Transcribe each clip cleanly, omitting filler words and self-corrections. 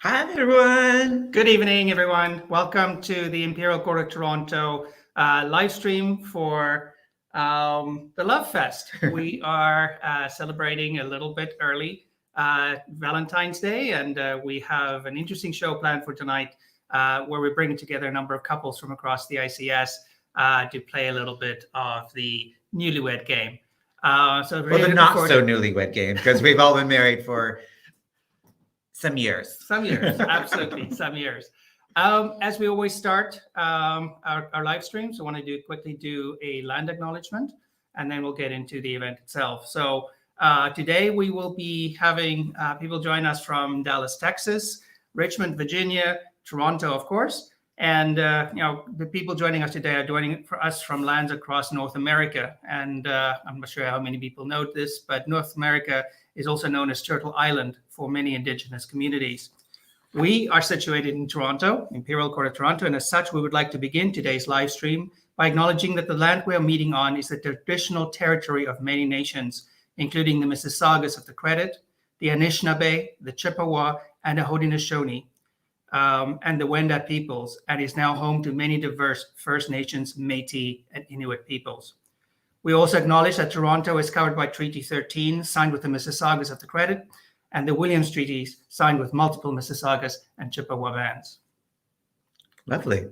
Hi, everyone. Good evening, everyone. Welcome to the Imperial Court of Toronto live stream for the Love Fest. We are celebrating a little bit early Valentine's Day, and we have an interesting show planned for tonight where we're bringing together a number of couples from across the ICS to play a little bit of the newlywed game. The not so newlywed game, because we've all been married for some years. Some years, absolutely, some years. As we always start our live streams, I want to quickly do a land acknowledgement, and then we'll get into the event itself. So today we will be having people join us from Dallas, Texas, Richmond, Virginia, Toronto, of course. And the people joining us today are joining us from lands across North America. And I'm not sure how many people know this, but North America is also known as Turtle Island for many Indigenous communities. We are situated in Toronto, Imperial Court of Toronto, and as such, we would like to begin today's live stream by acknowledging that the land we are meeting on is the traditional territory of many nations, including the Mississaugas of the Credit, the Anishinaabe, the Chippewa, and the Haudenosaunee, and the Wendat peoples, and is now home to many diverse First Nations, Métis, and Inuit peoples. We also acknowledge that Toronto is covered by Treaty 13, signed with the Mississaugas of the Credit, and the Williams Treaties, signed with multiple Mississaugas and Chippewa bands. Lovely.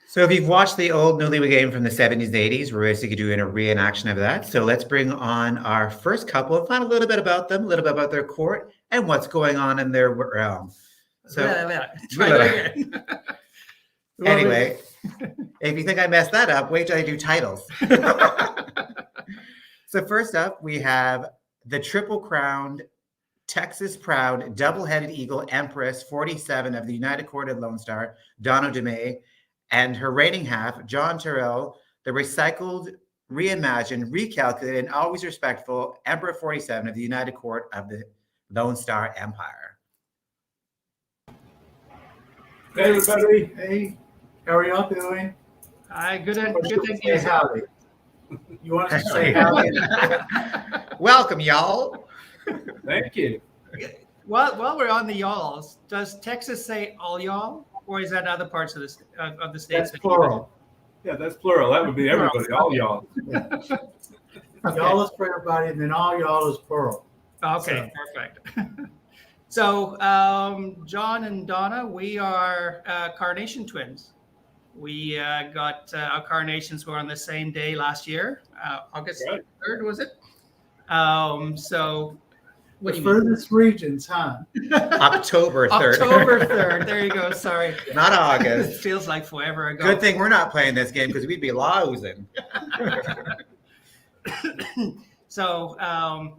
So if you've watched the old newlywed game from the 70s and 80s, we're basically doing a reenaction of that. So let's bring on our first couple and find a little bit about them, a little bit about their court, and what's going on in their realm. So try that again. Anyway, if you think I messed that up, wait till I do titles. So first up, we have the triple-crowned, Texas-proud, double-headed eagle Empress 47 of the United Court of Lone Star, Donna DeMay, and her reigning half, John Terrell, the recycled, reimagined, recalculated, and always respectful Emperor 47 of the United Court of the Lone Star Empire. Hey, everybody. Hey, how are y'all doing? Hi, good. Thank you. Howdy. You want us to say howdy? Welcome, y'all. Thank you. While we're on the y'alls, does Texas say all y'all, or is that other parts of the states? That's plural. Yeah, that's plural. That would be everybody. All y'all. Yeah. Okay. Y'all is for everybody, and then all y'all is plural. Okay, so. Perfect. So, John and Donna, we are carnation twins. We got our carnations were on the same day last year, August 3rd, was it? So, the furthest regions, huh? October 3rd. October 3rd. There you go. Sorry. Not August. It feels like forever ago. Good thing we're not playing this game because we'd be losing. So,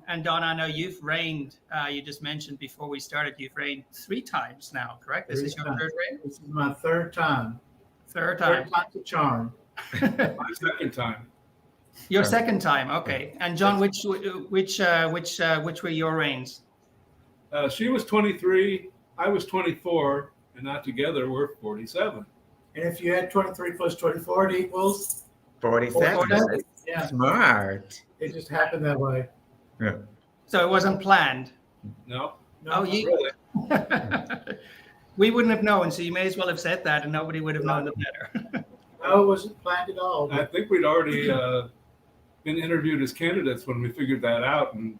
and Donna, I know you've reigned, you just mentioned before we started, you've reigned 3 times now, correct? This is your third reign? This is my third time. Third time. Third time's a charm. My second time. Your second time, okay. And John, which were your reigns? She was 23, I was 24, and not together we're 47. And if you add 23 plus 24, it equals 47. Yeah. Smart. It just happened that way. Yeah. So it wasn't planned. No. Really. We wouldn't have known, so you may as well have said that, and nobody would have known the better. No, it wasn't planned at all. I think we'd already been interviewed as candidates when we figured that out and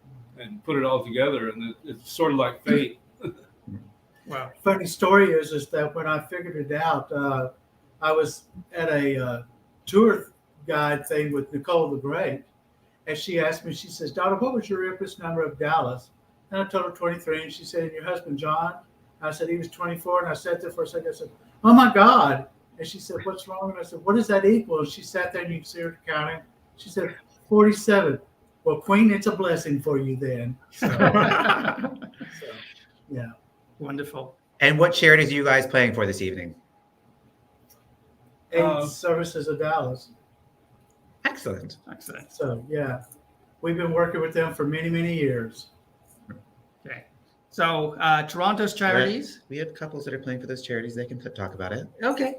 put it all together, and it's sort of like fate. Wow. Funny story is that when I figured it out, I was at a tour guide thing with Nicole the Great, and she asked me, she says, Donna, what was your Empress number of Dallas? And I told her 23, and she said, and your husband, John? I said, he was 24, and I sat there for a second. I said, oh, my God. And she said, what's wrong? And I said, what does that equal? And she sat there, and you can see her counting. She said, 47. Well, Queen, it's a blessing for you then. So, yeah. Wonderful. And what charities are you guys playing for this evening? AIDS Services of Dallas. Excellent. So, yeah, we've been working with them for many, many years. Okay. So, Toronto's charities. We have couples that are playing for those charities. They can talk about it. Okay.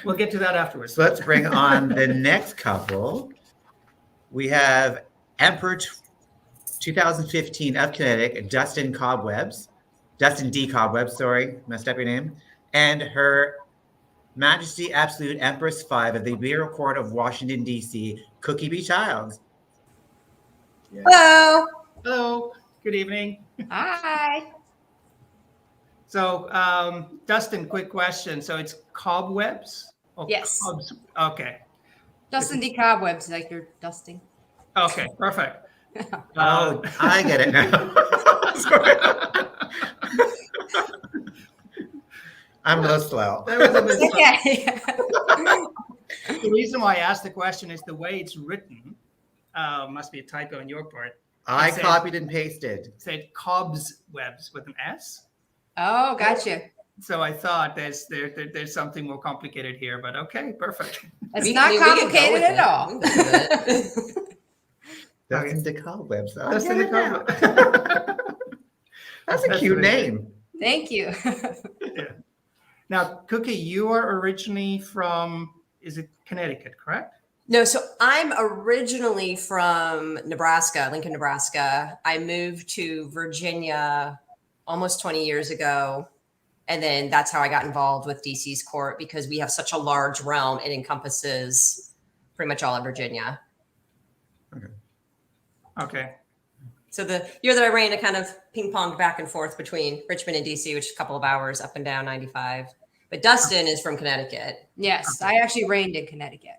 We'll get to that afterwards. So let's bring on the next couple. We have Emperor 2015 of Connecticut, Dustin Cobwebs, Dustin D. Cobweb, sorry, messed up your name. And Her Majesty Absolute Empress 5 of the Imperial Court of Washington, D.C., Cookie B. Childs. Yeah. Hello. Hello. Good evening. Hi. So, Dustin, quick question. So it's cobwebs? Or Yes. Cobs? Okay. Dustin D. Cobwebs, like you're dusting. Okay, perfect. Oh, I get it now. Sorry. I'm a little slow. That was a bit Okay. The reason why I asked the question is the way it's written. Must be a typo on your part. I said- copied and pasted. It said Cobb's webs with an S. Oh, gotcha. So I thought there's something more complicated here, but okay, perfect. It's We- not we can go complicated with at it. all. We can go with it. Dustin de Cobwebs. I Dustin get it de now. Cobweb. That's a That's cute really name. Thank you. Now, Cookie, you are originally from, is it Connecticut, correct? No, so I'm originally from Nebraska, Lincoln, Nebraska. I moved to Virginia almost 20 years ago. And then that's how I got involved with DC's court because we have such a large realm. It encompasses pretty much all of Virginia. Okay. So the year that I ran, it kind of ping ponged back and forth between Richmond and DC, which is a couple of hours up and down 95. But Dustin is from Connecticut. Yes, I actually reigned in Connecticut.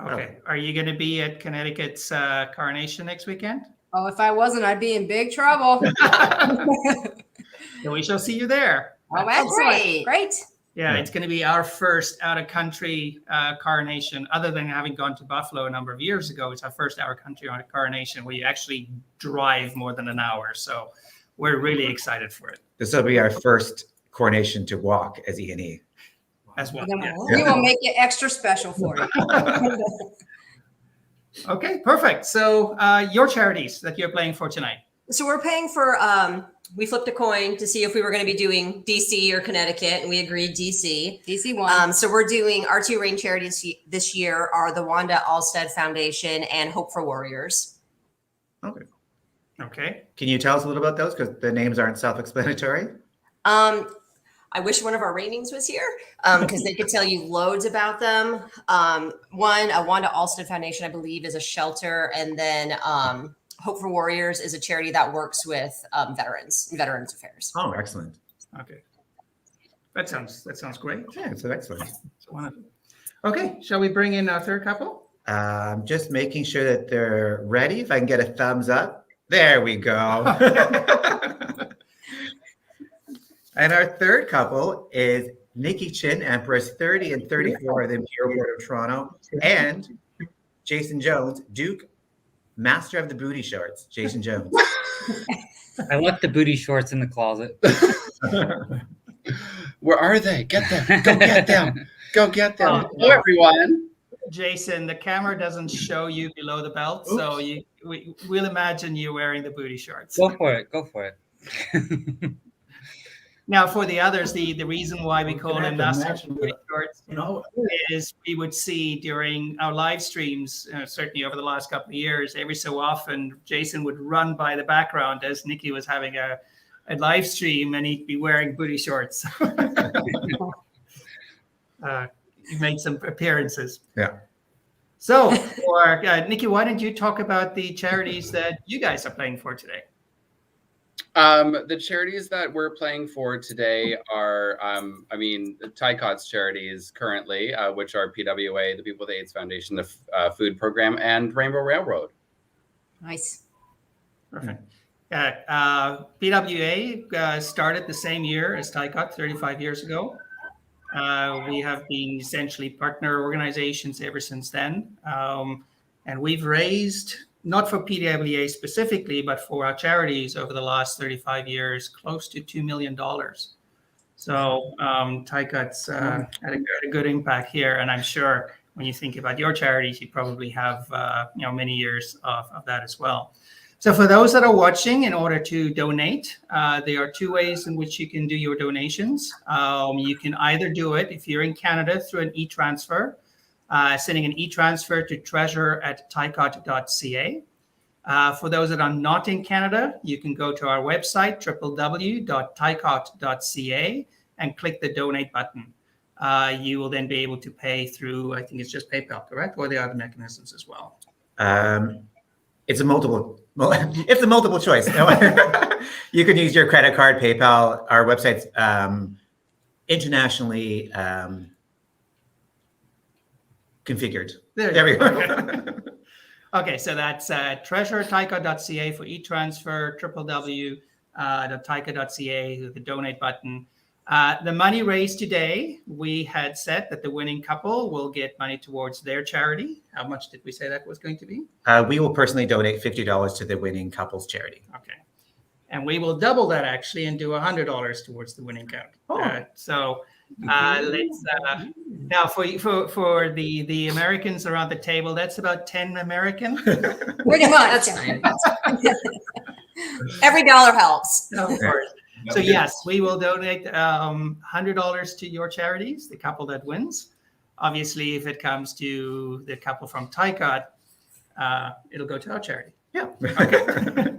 Okay. Are you going to be at Connecticut's coronation next weekend? Oh, if I wasn't, I'd be in big trouble. Then we shall see you there. Oh, excellent. great. Great. Yeah, it's going to be our first out-of-country coronation, other than having gone to Buffalo a number of years ago. It's our first out-of-country coronation where you actually drive more than an hour. So we're really excited for it This will be our first coronation to walk as E&E. as well. And then Yeah. we will make it extra special for you. Okay, perfect. So your charities that you're playing for tonight. So we're paying for, we flipped a coin to see if we were going to be doing DC or Connecticut, and we agreed DC. DC one. So we're doing our two rain charities this year are the Wanda Alstead Foundation and Hope for Warriors. Okay. Okay. Can you tell us a little about those? Because the names aren't self-explanatory. I wish one of our ratings was here because they could tell you loads about them. One, a Wanda Alstead Foundation, I believe, is a shelter, and then Hope for Warriors is a charity that works with veterans and Veterans Affairs. Oh, excellent. Okay. That sounds great. Yeah, so excellent. Wonderful. Okay, shall we bring in our third couple? Just making sure that they're ready. If I can get a thumbs up. There we go. And our third couple is Nikki Chin, Empress 30 and 34 of the Imperial Court of Toronto, and Jason Jones, Duke, Master of the Booty Shorts. Jason Jones. I left the booty shorts in the closet. Where are they? Get them. Go get them. Go get them. Oh, Hello, everyone. Jason, the camera doesn't show you below the belt, so we'll imagine you wearing the booty shorts. Go for it. Go for it. Now, for the others, the reason why we call them Gonna have to Master of the match Booty them. Shorts You know, is we would see during our live streams, certainly over the last couple of years, every so often, Jason would run by the background as Nikki was having a live stream, and he'd be wearing booty shorts. He made some appearances. Yeah. So, for Nikki, why don't you talk about the charities that you guys are playing for today? The charities that we're playing for today are, TICOT's charities currently, which are PWA, the People with AIDS Foundation, the Food Program, and Rainbow Railroad. Nice. Perfect. PWA started the same year as TICOT, 35 years ago. We have been essentially partner organizations ever since then. And we've raised, not for PWA specifically, but for our charities over the last 35 years, close to $2 million. So TICOT's had a good impact here. And I'm sure when you think about your charities, you probably have many years of that as well. So for those that are watching, in order to donate, there are two ways in which you can do your donations. You can either do it if you're in Canada through an e-transfer, sending an e-transfer to treasure@ticot.ca. For those that are not in Canada, you can go to our website, www.ticot.ca, and click the donate button. You will then be able to pay through, I think it's just PayPal, correct? Or the other mechanisms as well. It's a multiple choice. You can use your credit card, PayPal. Our website's internationally configured. There we go. Okay, so that's treasureticot.ca for e-transfer, www.ticot.ca, the donate button. The money raised today, we had said that the winning couple will get money towards their charity. How much did we say that was going to be? We will personally donate $50 to the winning couple's charity. Okay. And we will double that actually and do $100 towards the winning count. Let's now for the Americans around the table, that's about 10 American. Pretty much. That's fine. Every dollar helps. Of course. So yes, we will donate $100 to your charities, the couple that wins. Obviously, if it comes to the couple from TICOT, it'll go to our charity. Yeah. Okay.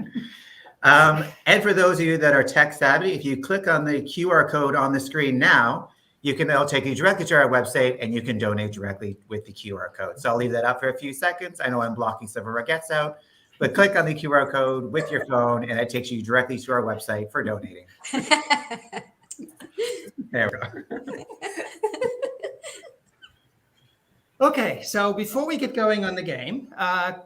And for those of you that are tech savvy, if you click on the QR code on the screen now, it'll take you directly to our website and you can donate directly with the QR code. So I'll leave that up for a few seconds. I know I'm blocking some of our guests out, but click on the QR code with your phone and it takes you directly to our website for donating. There we go. Okay, so before we get going on the game,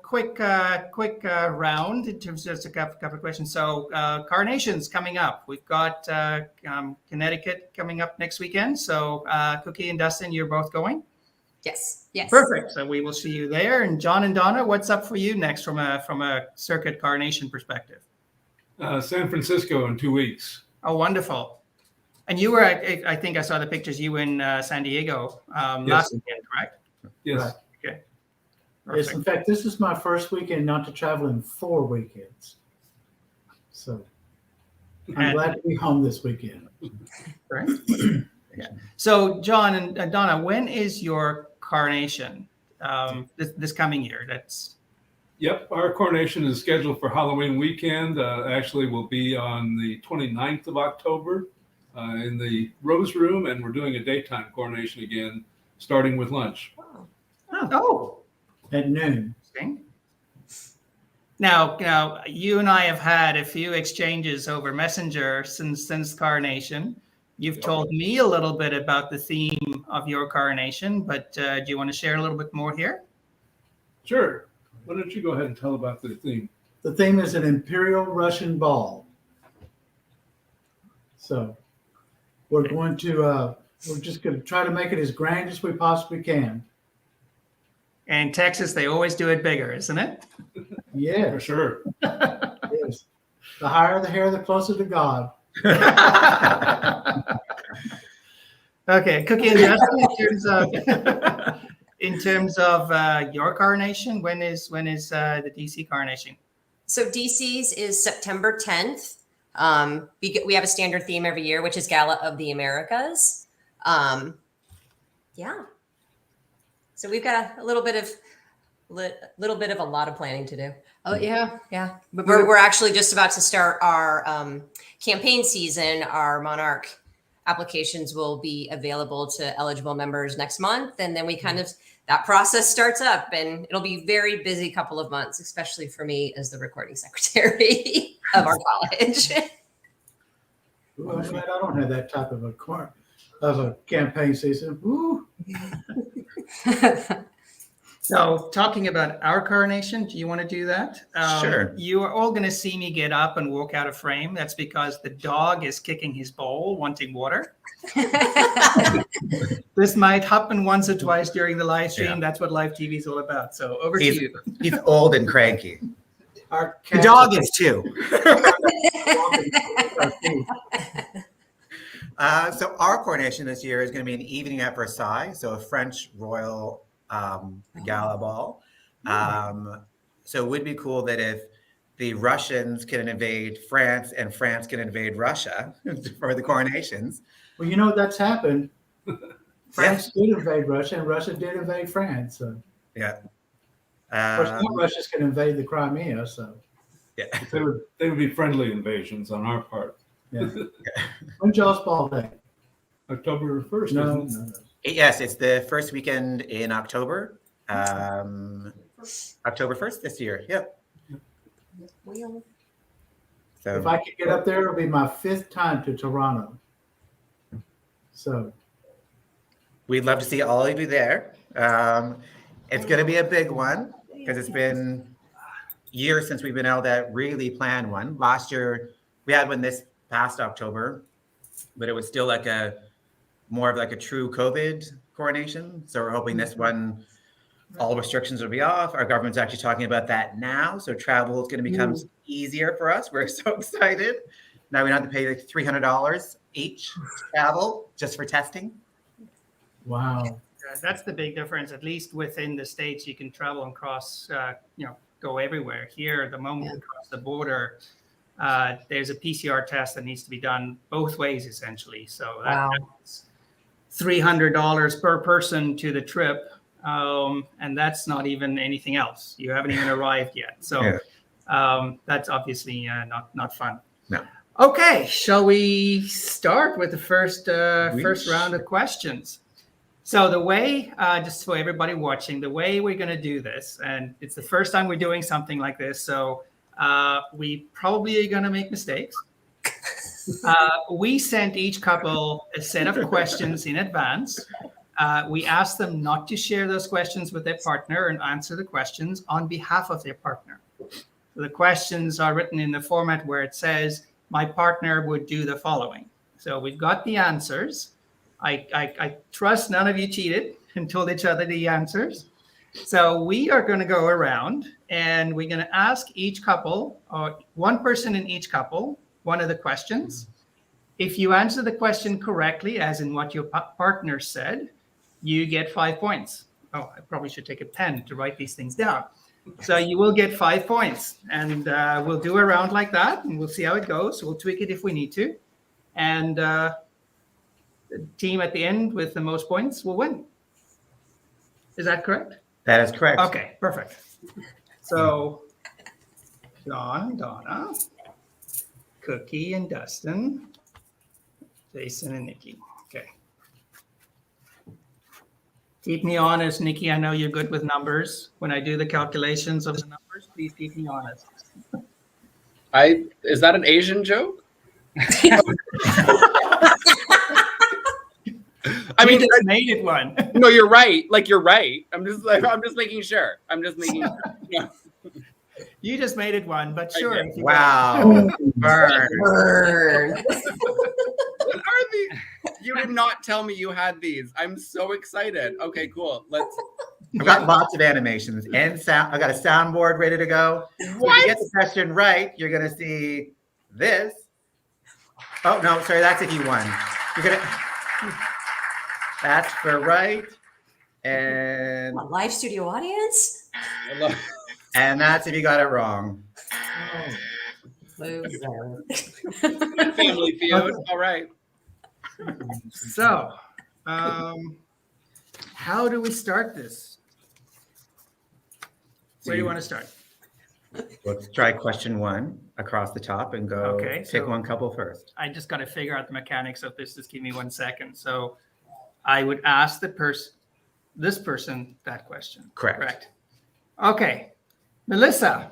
quick round in terms of just a couple of questions. So Carnation's coming up. We've got Connecticut coming up next weekend. So Cookie and Dustin, you're both going? Yes. Yes. Perfect. So we will see you there. And John and Donna, what's up for you next from a circuit Carnation perspective? San Francisco in 2 weeks. Oh, wonderful. And you were, I think I saw the pictures, you in San Diego last weekend, correct? Yes. Right. Okay. Yes, in fact, this is my first weekend not to travel in 4 weekends. So I'm glad to be home this weekend. Right. Yeah. So John and Donna, when is your Carnation this coming year? Yep, our coronation is scheduled for Halloween weekend. Actually, will be on the 29th of October in the Rose Room, and we're doing a daytime coronation again, starting with lunch. Oh. At noon. Interesting. Now, you and I have had a few exchanges over Messenger since Carnation. You've told me a little bit about the theme of your Carnation, but do you want to share a little bit more here? Sure. Why don't you go ahead and tell about the theme? The theme is an Imperial Russian ball. So we're going to we're just going to try to make it as grand as we possibly can. And Texas, they always do it bigger, isn't it? Yeah, For sure. yes. The higher the hair, the closer to God. Okay, Cookie and Justin, in terms of your Carnation, when is the DC Carnation? So DC's is September 10th. We have a standard theme every year, which is Gala of the Americas. Yeah. So we've got a little bit of a lot of planning to do. Oh yeah. Yeah. But we're actually just about to start our campaign season. Our Monarch applications will be available to eligible members next month. And then we that process starts up, and it'll be a very busy couple of months, especially for me as the recording secretary of our college. Ooh, I'm glad I don't have that type of a campaign season. Ooh. So talking about our Carnation, do you want to do that? Sure. You are all going to see me get up and walk out of frame. That's because the dog is kicking his bowl, wanting water. This might happen once or twice during the live stream. Yeah. That's what live TV is all about. So over to you. He's old and cranky. Our The dog is too. So our coronation this year is going to be an evening at Versailles, so a French royal gala ball. So it would be cool that if the Russians can invade France and France can invade Russia for the coronations. Well, you know, that's happened. France did invade Russia, and Russia did invade France. So. Yeah. Of course, now Um, Russia's going to invade the Crimea, so yeah. They would be friendly invasions on our part. yeah. When's y'all's ball day? October 1st. No, isn't it? no, no. Yes, it's the first weekend in October. October 1st this year. Yep. Well, So If I could get up there, it'll be my 5th time to Toronto. So we'd love to see all of you there. It's going to be a big one because it's been years since we've been able to really plan one. Last year, we had one this past October, but it was still like more of like a true COVID coronation. So we're hoping this one, all restrictions will be off. Our government's actually talking about that now. So travel is going to become easier for us. We're so excited. Now we don't have to pay like $300 each to travel just for testing. wow. That's the big difference. At least within the states, you can travel and cross, go everywhere. Here, the moment you cross the border, there's a PCR test that needs to be done both ways, essentially. So that's $300 per person to the trip, and that's not even anything else. You haven't even arrived yet. So that's obviously not fun. No. Okay, shall we start with the first round of questions? So the way, just for everybody watching, the way we're going to do this, and it's the first time we're doing something like this, so we probably are going to make mistakes. We sent each couple a set of questions in advance. We asked them not to share those questions with their partner and answer the questions on behalf of their partner. So the questions are written in the format where it says, my partner would do the following. So we've got the answers. I trust none of you cheated and told each other the answers. So we are going to go around and we're going to ask each couple, or one person in each couple, one of the questions. If you answer the question correctly, as in what your partner said, you get 5 points. Oh, I probably should take a pen to write these things down. So you will get 5 points, and we'll do a round like that, and we'll see how it goes. We'll tweak it if we need to. And the team at the end with the most points will win. Is that correct? That is correct. Okay, perfect. So John, Donna, Cookie and Dustin, Jason and Nikki. Okay. Keep me honest, Nikki. I know you're good with numbers. When I do the calculations of the numbers, please keep me honest. Is that an Asian joke? I mean, you just made it one. No, you're right. Like, you're right. I'm just making sure. Yeah. You just made it one, but sure. if you Wow. Burn. Burn. What are these? You did not tell me you had these. I'm so excited. Okay, cool. I've got lots of animations and sound. I've got a soundboard ready to go. What? If you get the question right, you're going to see this. Oh, no, sorry. That's if you won. You're going to. That's for right. And A live studio audience? and that's if you got it wrong. Loser. Family Feud. All right. So, how do we start this? Where do you want to start? Let's try question one across the top and go Okay, pick so- one couple first. I just got to figure out the mechanics of this. Just give me 1 second. So, I would ask this person that question. Correct. Okay, Melissa,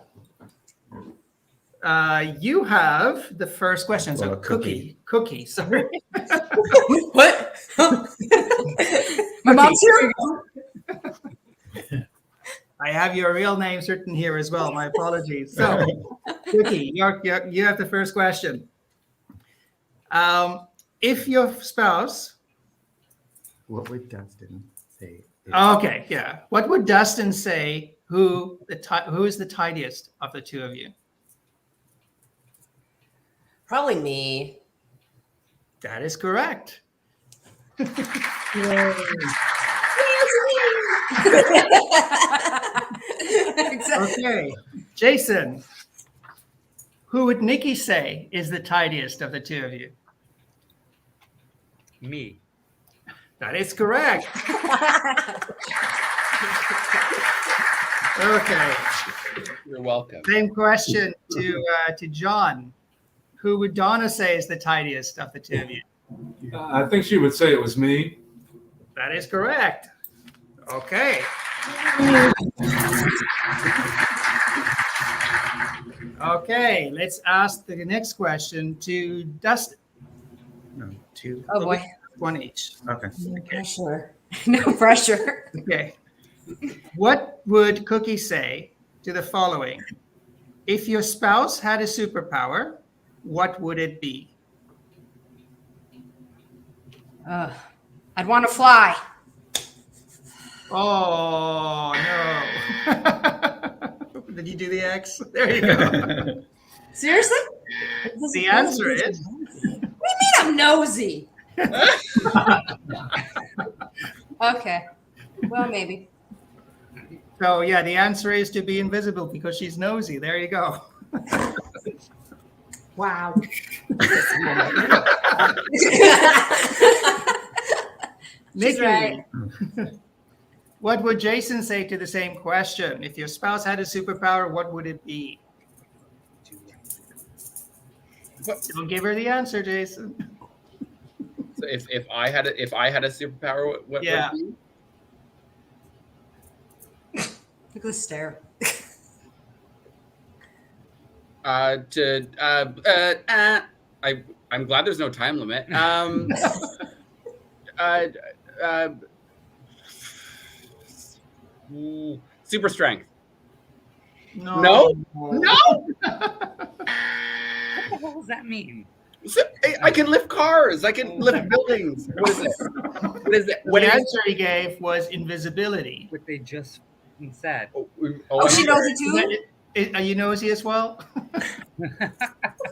you have the first question. So Well, cookie. Sorry. What? My mom's here? I have your real names written here as well. My apologies. So, Cookie, you have the first question. If your spouse, What would Dustin say? okay, yeah, what would Dustin say? Who is the tidiest of the two of you? Probably me. That is correct. Okay, Jason, who would Nikki say is the tidiest of the two of you? Me. That is correct. Okay. You're welcome. Same question to John. Who would Donna say is the tidiest of the two of you? I think she would say it was me. That is correct. Okay. Okay, let's ask the next question to Dustin. No, two. Oh boy. One each. Okay. No pressure. No pressure. Okay. What would Cookie say to the following? If your spouse had a superpower, what would it be? I'd want to fly. Oh, no. Did you do the X? There you go. Seriously? The answer is What do you mean I'm nosy? Okay. Well, maybe. so yeah, the answer is to be invisible because she's nosy. There you go. Wow. Nikki, right. what would Jason say to the same question? If your spouse had a superpower, what would it be? Don't give her the answer, Jason. So if I had a superpower, what would Yeah. it be? Look at the stare. I'm glad there's no time limit. Super strength. No. No? What the hell does that mean? I can lift cars. I can lift buildings. What is it? What is it? What The is answer he gave was invisibility. What they just said. Oh, she knows it too? Are you nosy as well?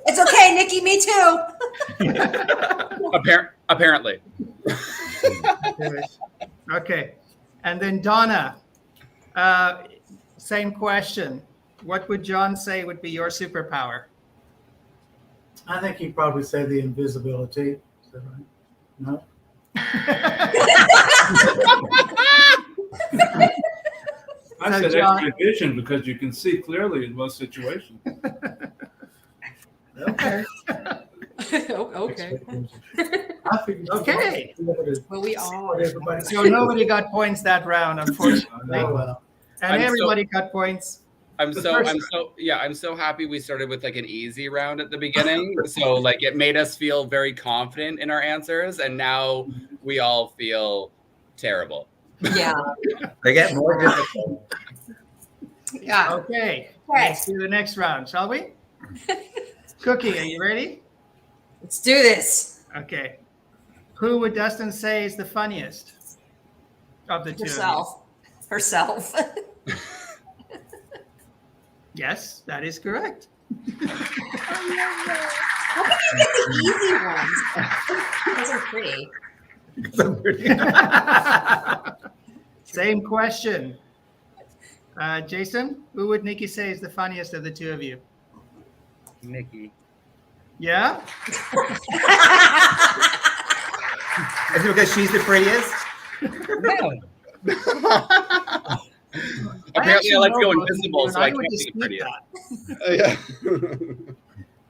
It's okay, Nikki. Me too. Apparently. Okay. And then Donna, same question. What would John say would be your superpower? I think he'd probably say the invisibility. Is that right? No? I said X-ray vision because you can see clearly in most situations. Okay. Okay. I figured Okay. Well, we all. everybody. So nobody got points that round, unfortunately. Oh, well. And I'm so- everybody got points. I'm so happy we started with like an easy round at the beginning. So like it made us feel very confident in our answers, and now we all feel terrible. Yeah. They get more difficult. Yeah. Okay. Right. Let's do the next round, shall we? Cookie, are you ready? Let's do this. Okay. Who would Dustin say is the funniest of the two? Herself. Yes, that is correct. How can you get the easy ones? Those are pretty. Same question. Jason, who would Nikki say is the funniest of the two of you? Nikki. Yeah? Is it because she's the prettiest? No. Apparently, I like to go know both of invisible, you, so and I would can't be the dispute prettiest.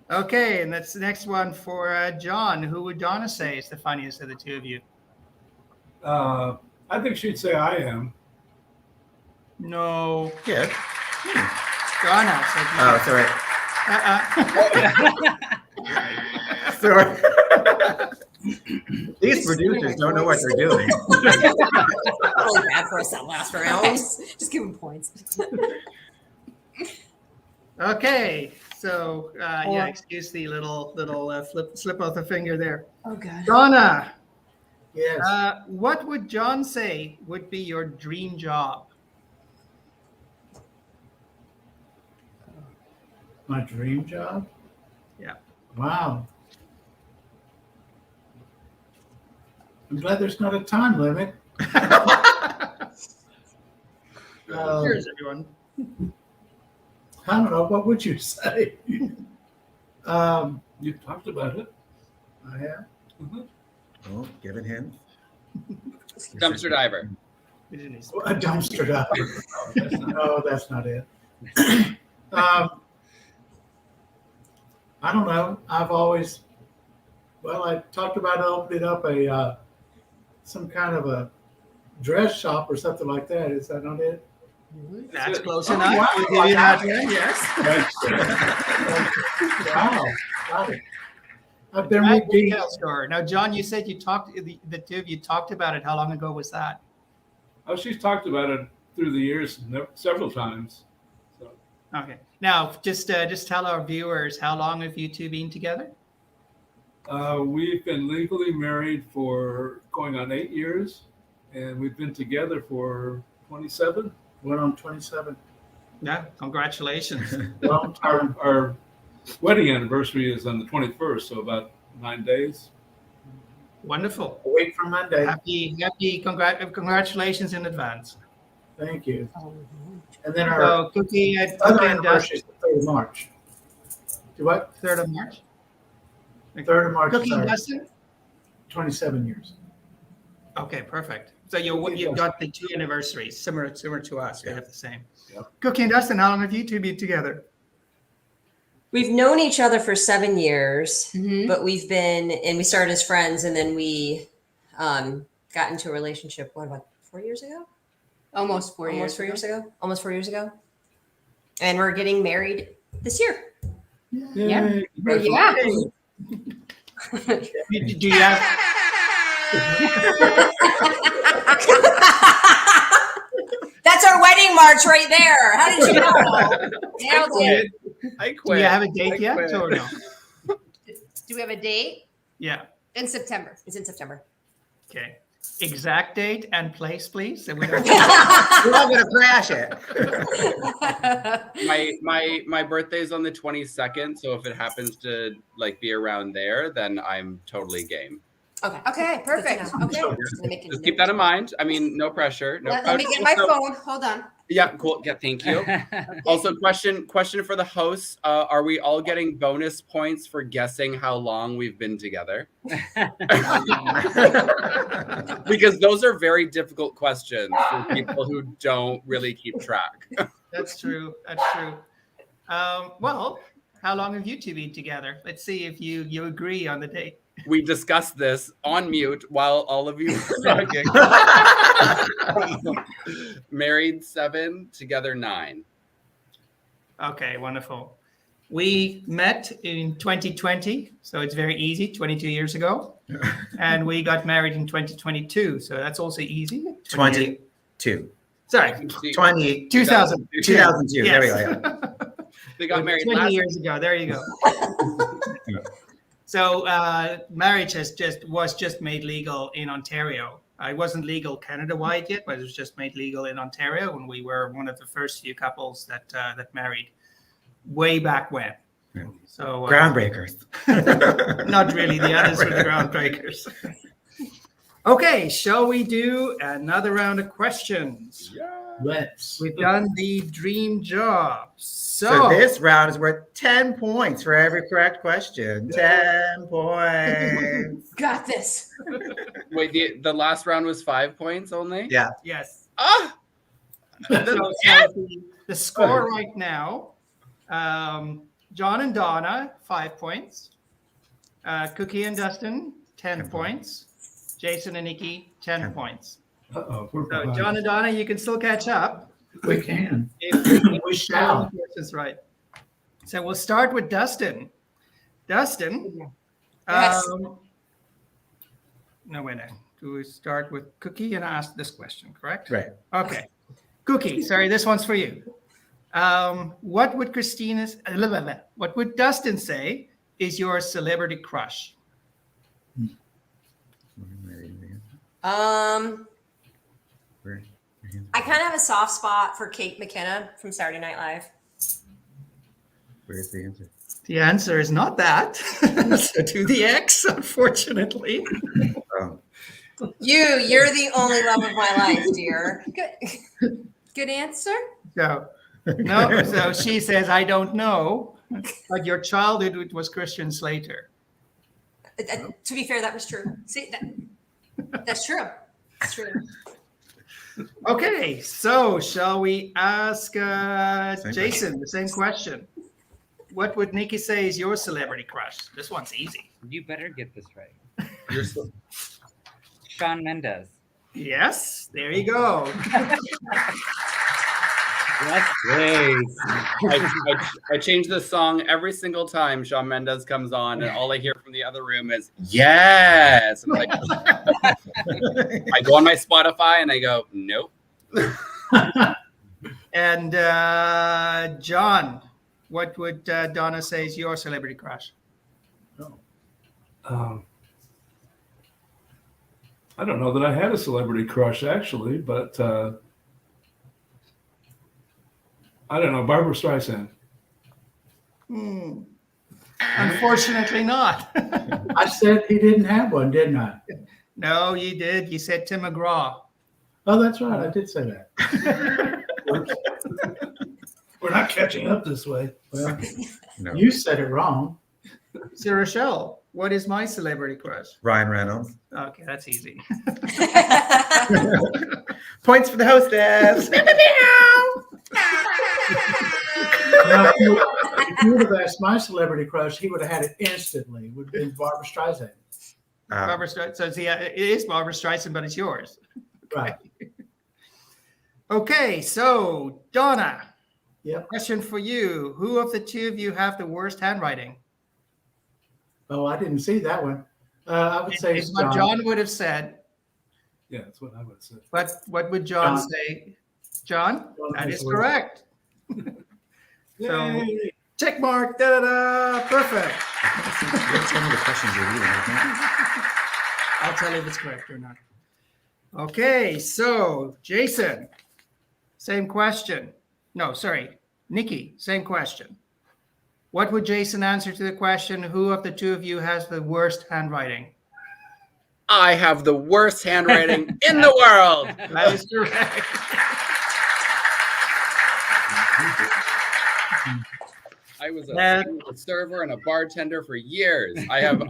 that. Okay, and that's the next one for John. Who would Donna say is the funniest of the two of you? I think she'd say I am. No. Yeah. Donna said Oh, sorry. Sorry. These producers don't know what they're doing. Really bad for us that last round. Just give him points. Okay, so yeah, excuse the little slip of the finger there. Oh, God. Donna, Yes. what would John say would be your dream job? My dream job? Yeah. Wow. I'm glad there's not a time limit. Here's everyone. I don't know. What would you say? You talked about it. I have. Oh, giving him. Dumpster diver. A dumpster diver. No, that's not it. I don't know. I've always, I talked about opening up a some kind of a dress shop or something like that. Is that not it? That's close Oh, enough. wow. We'll give you that one, yes. Wow. Got it. I've been Drag reading. retail store. Now, John, you said you talked, the two of you talked about it. How long ago was that? Oh, she's talked about it through the years several times. So Okay. Now, just tell our viewers, how long have you two been together? we've been legally married for going on 8 years, and we've been together for 27. Went on 27. Yeah, congratulations. Long term. Our wedding anniversary is on the 21st, so about 9 days. Wonderful. A week from Monday. Congratulations in advance. Thank you. And then our So, Cookie other and Dustin, anniversary is the 3rd of March. Do what? 3rd of March. 3rd of March is Cookie and our Dustin? 27 years. Okay, perfect. So you've got the two anniversaries, similar to us. We have the same. Yep. Cookie and Dustin, how long have you two been together? We've known each other for 7 years, Mhm. but we started as friends, and then we got into a relationship. What about 4 years ago? Almost 4 years. Almost 4 years ago. Almost 4 years ago. And we're getting married this year. Yeah. Yay. Yeah. Do you have? That's our wedding march right there. How did you know? Nailed it. I Do quit. you have a date I yet, quit. or no? Do we have a date? Yeah. In September. It's in September. Okay. Exact date and place, please. So we don't. We're not gonna crash it. My birthday's on the 22nd, so if it happens to be around there, then I'm totally game. Okay. Okay, perfect. Good to know. Okay. Let me make a Just keep that in mind. I mean, no pressure. No Let me get my Also- phone. Hold on. Yeah, cool. Yeah, thank you. Also, question for the hosts: are we all getting bonus points for guessing how long we've been together? Because those are very difficult questions for people who don't really keep track. That's true. That's true. Well, how long have you two been together? Let's see if you agree on the date. We discussed this on mute while all of you were talking. Married 7, together 9. Okay, wonderful. We met in 2020, so it's very easy, 22 years ago. And we got married in 2022, so that's also easy. 22. Sorry, 20. 2000. 2002. There we go. Yes. Yeah. They got married 20 last years ago. There you go. So marriage was just made legal in Ontario. It wasn't legal Canada-wide yet, but it was just made legal in Ontario when we were one of the first few couples that married way back when. Yeah. So Groundbreakers. not really. The others were the groundbreakers. Okay, shall we do another round of questions? Let's. We've done the dream job. So this round is worth 10 points for every correct question. 10 points. Got this. Wait, the last round was 5 points only? Yeah. Yes. Ah! So the score right now, John and Donna, 5 points. Cookie and Dustin, 10 points. Jason and Nikki, 10 points. Uh-oh, we're So behind. John and Donna, you can still catch up. We can. If We shall. That's right. So we'll start with Dustin. Dustin. Yes. No, wait. Do we start with Cookie and ask this question, correct? Right. Okay. Cookie, sorry, this one's for you. What would what would Dustin say is your celebrity crush? I kind of have a soft spot for Kate McKinnon from Saturday Night Live. Where's the answer? The answer is not that. So to the X, unfortunately. Oh. You're the only love of my life, dear. Good answer. So no, so she says, I don't know, but your childhood was Christian Slater. To be fair, that was true. See, that's true. It's true. Okay, so shall we ask Same Jason the same question? What would Nikki say is your celebrity crush? This one's easy. You better get this right. You're so- Shawn Mendes. Yes, there you go. Yes, please. I change the song every single time Shawn Mendes comes on, and all I hear from the other room is yes. And I go on my Spotify and I go, nope. And John, what would Donna say is your celebrity crush? I don't know that I had a celebrity crush actually, but I don't know, Barbara Streisand. Unfortunately not. I said he didn't have one, didn't I? No, you did. You said Tim McGraw. Oh, that's right. I did say that. We're not catching up this way. Well, No. you said it wrong. So Rochelle, what is my celebrity crush? Ryan Reynolds. Okay, that's easy. Points for the hostess. Now, if you would have asked my celebrity crush, he would have had it instantly. It would have been Barbara Streisand. Barbara Streisand. So see, it is Barbara Streisand, but it's yours. Right. Okay, so Donna. Yep. Question for you: who of the two of you have the worst handwriting? Oh, I didn't see that one. I would say It's it's what John. John would have said. Yeah, that's what I would say. What would John John. say? John, John that has is the worst. correct. So Yay. check mark. Da da da. Perfect. Tell me the questions you're reading. I'll tell you if it's correct or not. Okay, so Jason, same question. No, sorry, Nikki, same question. What would Jason answer to the question, who of the two of you has the worst handwriting? I have the worst handwriting in the world. That is correct. I was a That- server and a bartender for years. I have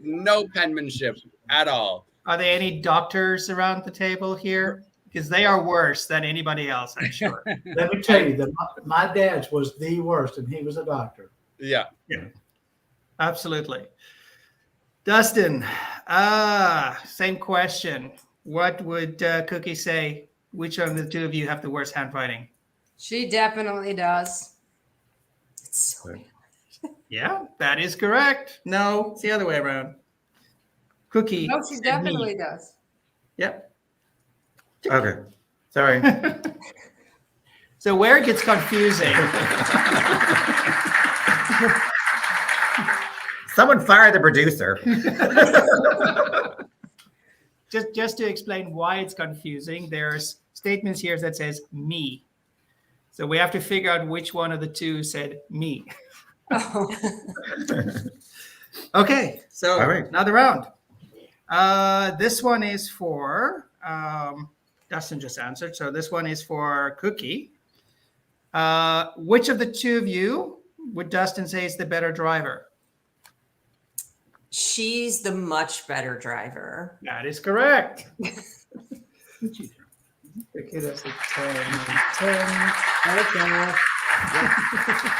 no penmanship at all. Are there any doctors around the table here? Because they are worse than anybody else, I'm sure. Let me tell you that my dad's was the worst, and he was a doctor. Yeah. Absolutely. Dustin, same question. What would Cookie say? Which of the two of you have the worst handwriting? She definitely does. It's so Yeah, that is correct. No, it's the other way around. Cookie. No, she said definitely me. does. Yep. Okay. Sorry. So where it gets confusing, Someone fire the producer. just to explain why it's confusing, there's statements here that says me. So we have to figure out which one of the two said me. Oh. Okay, so All right. another round. This one is for Dustin just answered. So this one is for Cookie. Which of the two of you would Dustin say is the better driver? She's the much better driver. That is correct. Cookie, that's a 10. Okay.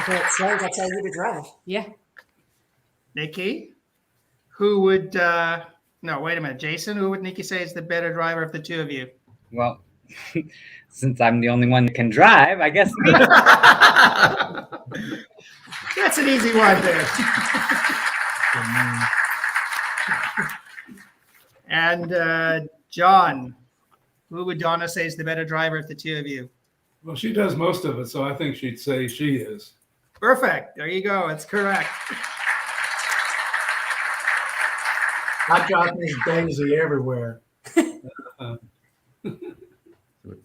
That's right. That's how you to drive. Yeah. Nikki, who would? No, wait a minute, Jason. Who would Nikki say is the better driver of the two of you? Well, since I'm the only one that can drive, I guess me. That's an easy one there. And John, who would Donna say is the better driver of the two of you? Well, she does most of it, so I think she'd say she is. Perfect. There you go. It's correct. I got this Daisy everywhere. What's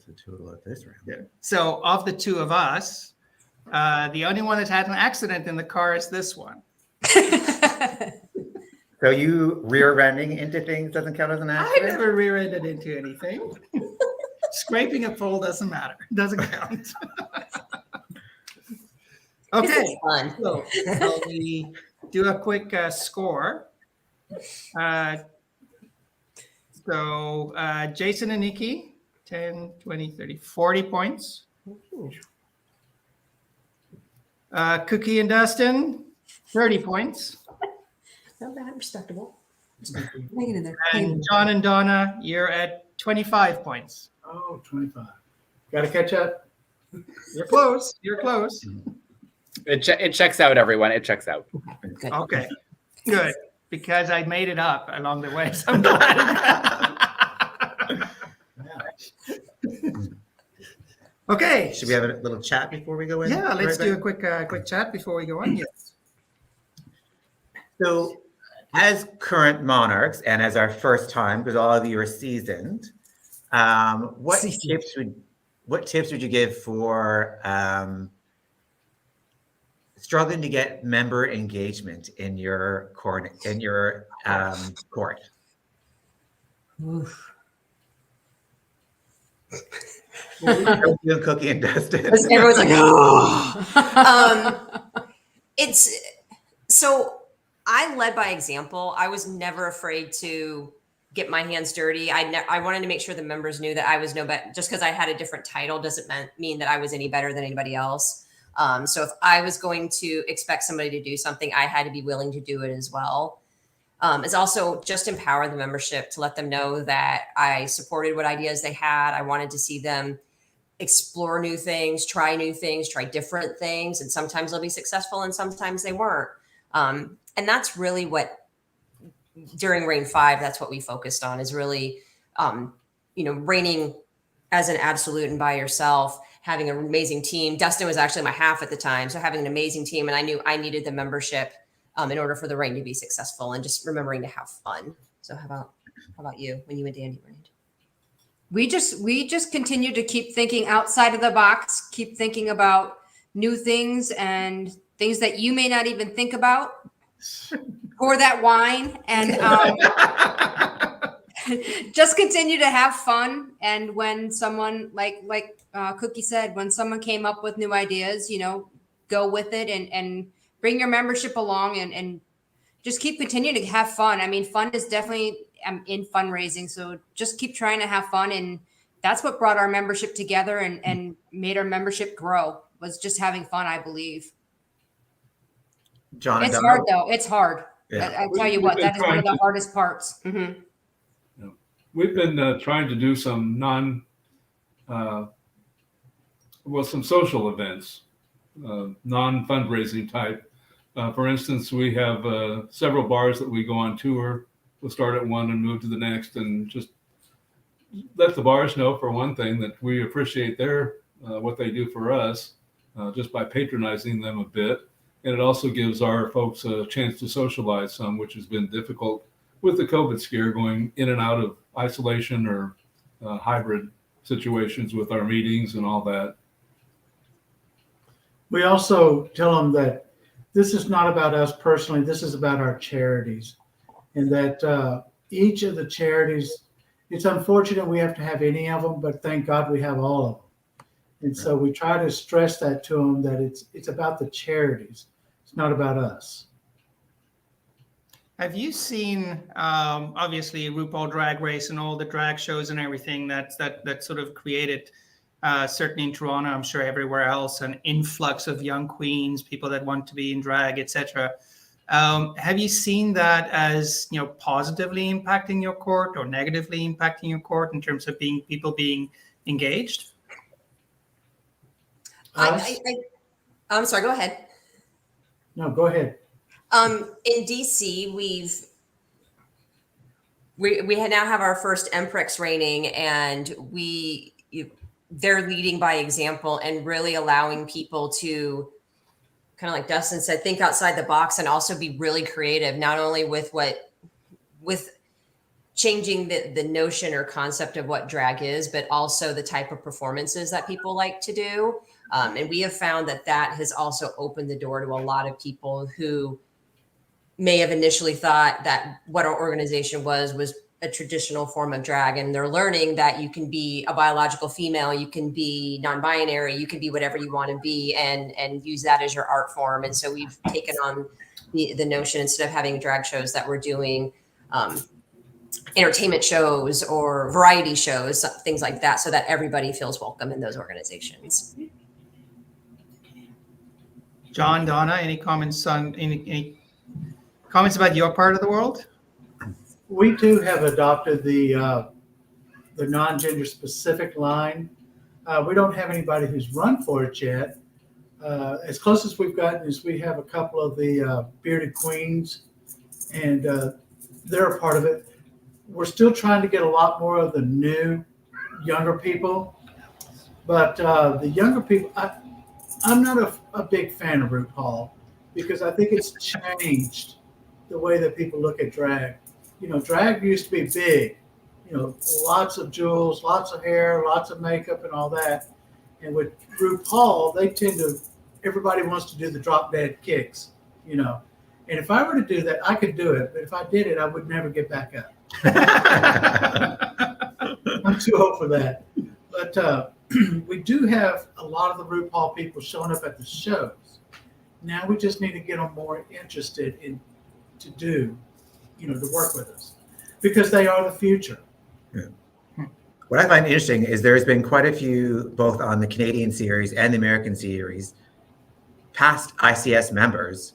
the total of this round? Yeah. So of the two of us, the only one that had an accident in the car is this one. So you rear-ending into things doesn't count as an I accident? never rear-ended into anything. Scraping a pole doesn't matter. Doesn't count. This Okay. is fun. So shall we do a quick score? So Jason and Nikki, 10, 20, 30, 40 points. Cookie and Dustin, 30 points. Not bad, respectable. Hang it in there. And John and Donna, you're at 25 points. Oh, 25. Got to catch up. You're close. You're close. It checks out, everyone. It checks out. Good. Okay, good. Because I made it up along the way. So I'm glad. Okay. Should we have a little chat before we go in? Yeah, let's do a Rebecca? quick chat before we go on. Yes. So, as current monarchs and as our first time, because all of you are seasoned, what tips would you give for struggling to get member engagement in your court? Court? Oof. Doing Cookie and Dustin. Everyone's like, oh. It's so I led by example. I was never afraid to get my hands dirty. I wanted to make sure the members knew that I was no better. Just because I had a different title doesn't mean that I was any better than anybody else. So if I was going to expect somebody to do something, I had to be willing to do it as well. It's also just empower the membership to let them know that I supported what ideas they had. I wanted to see them explore new things, try different things. And sometimes they'll be successful and sometimes they weren't. And that's really what, during Reign 5, that's what we focused on, is really, reigning as an absolute and by yourself, having an amazing team. Dustin was actually my half at the time. So having an amazing team, and I knew I needed the membership in order for the reign to be successful, and just remembering to have fun. So how about you when you and Dandy reigned? We just continue to keep thinking outside of the box, keep thinking about new things and things that you may not even think about. Pour that wine and just continue to have fun. And when someone like Cookie said, when someone came up with new ideas, go with it and bring your membership along and just keep continuing to have fun. I mean, fun is definitely in fundraising. So just keep trying to have fun. And that's what brought our membership together and made our membership grow, was just having fun, I believe. John, It's hard though. It's hard. Yeah. I tell you what, that is one of the hardest parts. Mm-hmm. We've been trying to do some some social events, non-fundraising type. For instance, we have several bars that we go on tour. We'll start at one and move to the next, and just let the bars know, for one thing, that we appreciate what they do for us, just by patronizing them a bit. And it also gives our folks a chance to socialize some, which has been difficult with the COVID scare, going in and out of isolation or hybrid situations with our meetings and all that. We also tell them that this is not about us personally. This is about our charities, and that each of the charities, it's unfortunate we have to have any of them, but thank God we have all of them. And so we try to stress that to them, that it's about the charities. It's not about us. Have you seen, obviously, RuPaul Drag Race and all the drag shows and everything that sort of created, certainly in Toronto, I'm sure everywhere else, an influx of young queens, people that want to be in drag, etc. Have you seen that as positively impacting your court or negatively impacting your court in terms of people being engaged? I'm sorry, go ahead. No, go ahead. In DC, we now have our first Empress reigning, and they're leading by example and really allowing people to, kind of like Dustin said, think outside the box and also be really creative, not only with changing the notion or concept of what drag is, but also the type of performances that people like to do. And we have found that has also opened the door to a lot of people who may have initially thought that what our organization was a traditional form of drag, and they're learning that you can be a biological female, you can be non-binary, you can be whatever you want to be, and use that as your art form. And so we've taken on the notion, instead of having drag shows, that we're doing entertainment shows or variety shows, things like that, so that everybody feels welcome in those organizations. John, Donna, any comments on any comments about your part of the world? We too have adopted the non-gender specific line. We don't have anybody who's run for it yet. As close as we've gotten is we have a couple of the bearded queens, and they're a part of it. We're still trying to get a lot more of the new, younger people, but the younger people, I'm not a big fan of RuPaul because I think it's changed the way that people look at drag. You know, drag used to be big, you know, lots of jewels, lots of hair, lots of makeup and all that. And with RuPaul, they tend to, everybody wants to do the drop dead kicks, you know. And if I were to do that, I could do it. But if I did it, I would never get back up. I'm too old for that. But we do have a lot of the RuPaul people showing up at the shows. Now we just need to get them more interested in to do, you know, to work with us because they are the future. Yeah. What I find interesting is there's been quite a few, both on the Canadian series and the American series, past ICS members,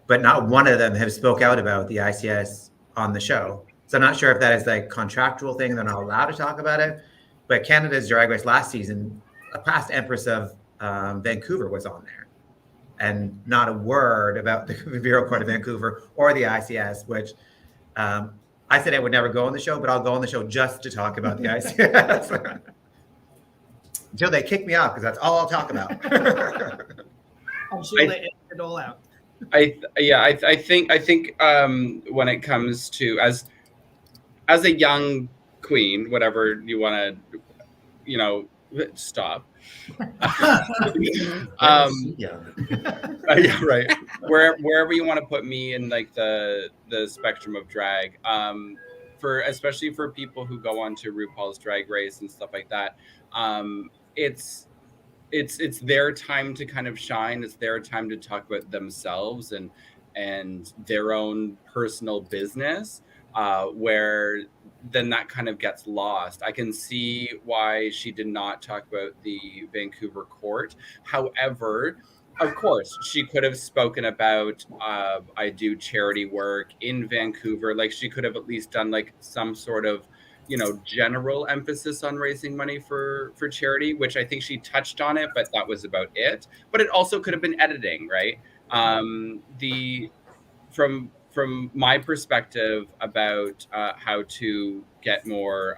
but not one of them have spoke out about the ICS on the show. So I'm not sure if that is like contractual thing, they're not allowed to talk about it. But Canada's Drag Race last season, a past Empress of Vancouver was on there. And not a word about the Bureau Court of Vancouver or the ICS, which I said I would never go on the show, but I'll go on the show just to talk about the ICS. Until they kick me off, because that's all I'll talk about. I'm sure they edit it all out. I think when it comes to as a young queen, whatever you want to, you know, stop. Yeah, right. Wherever you want to put me in like the spectrum of drag, especially for people who go on to RuPaul's Drag Race and stuff like that, it's their time to kind of shine. It's their time to talk about themselves and their own personal business, where then that kind of gets lost. I can see why she did not talk about the Vancouver court. However, of course, she could have spoken about, I do charity work in Vancouver. Like she could have at least done like some sort of, you know, general emphasis on raising money for charity, which I think she touched on it, but that was about it. But it also could have been editing, right? From my perspective about how to get more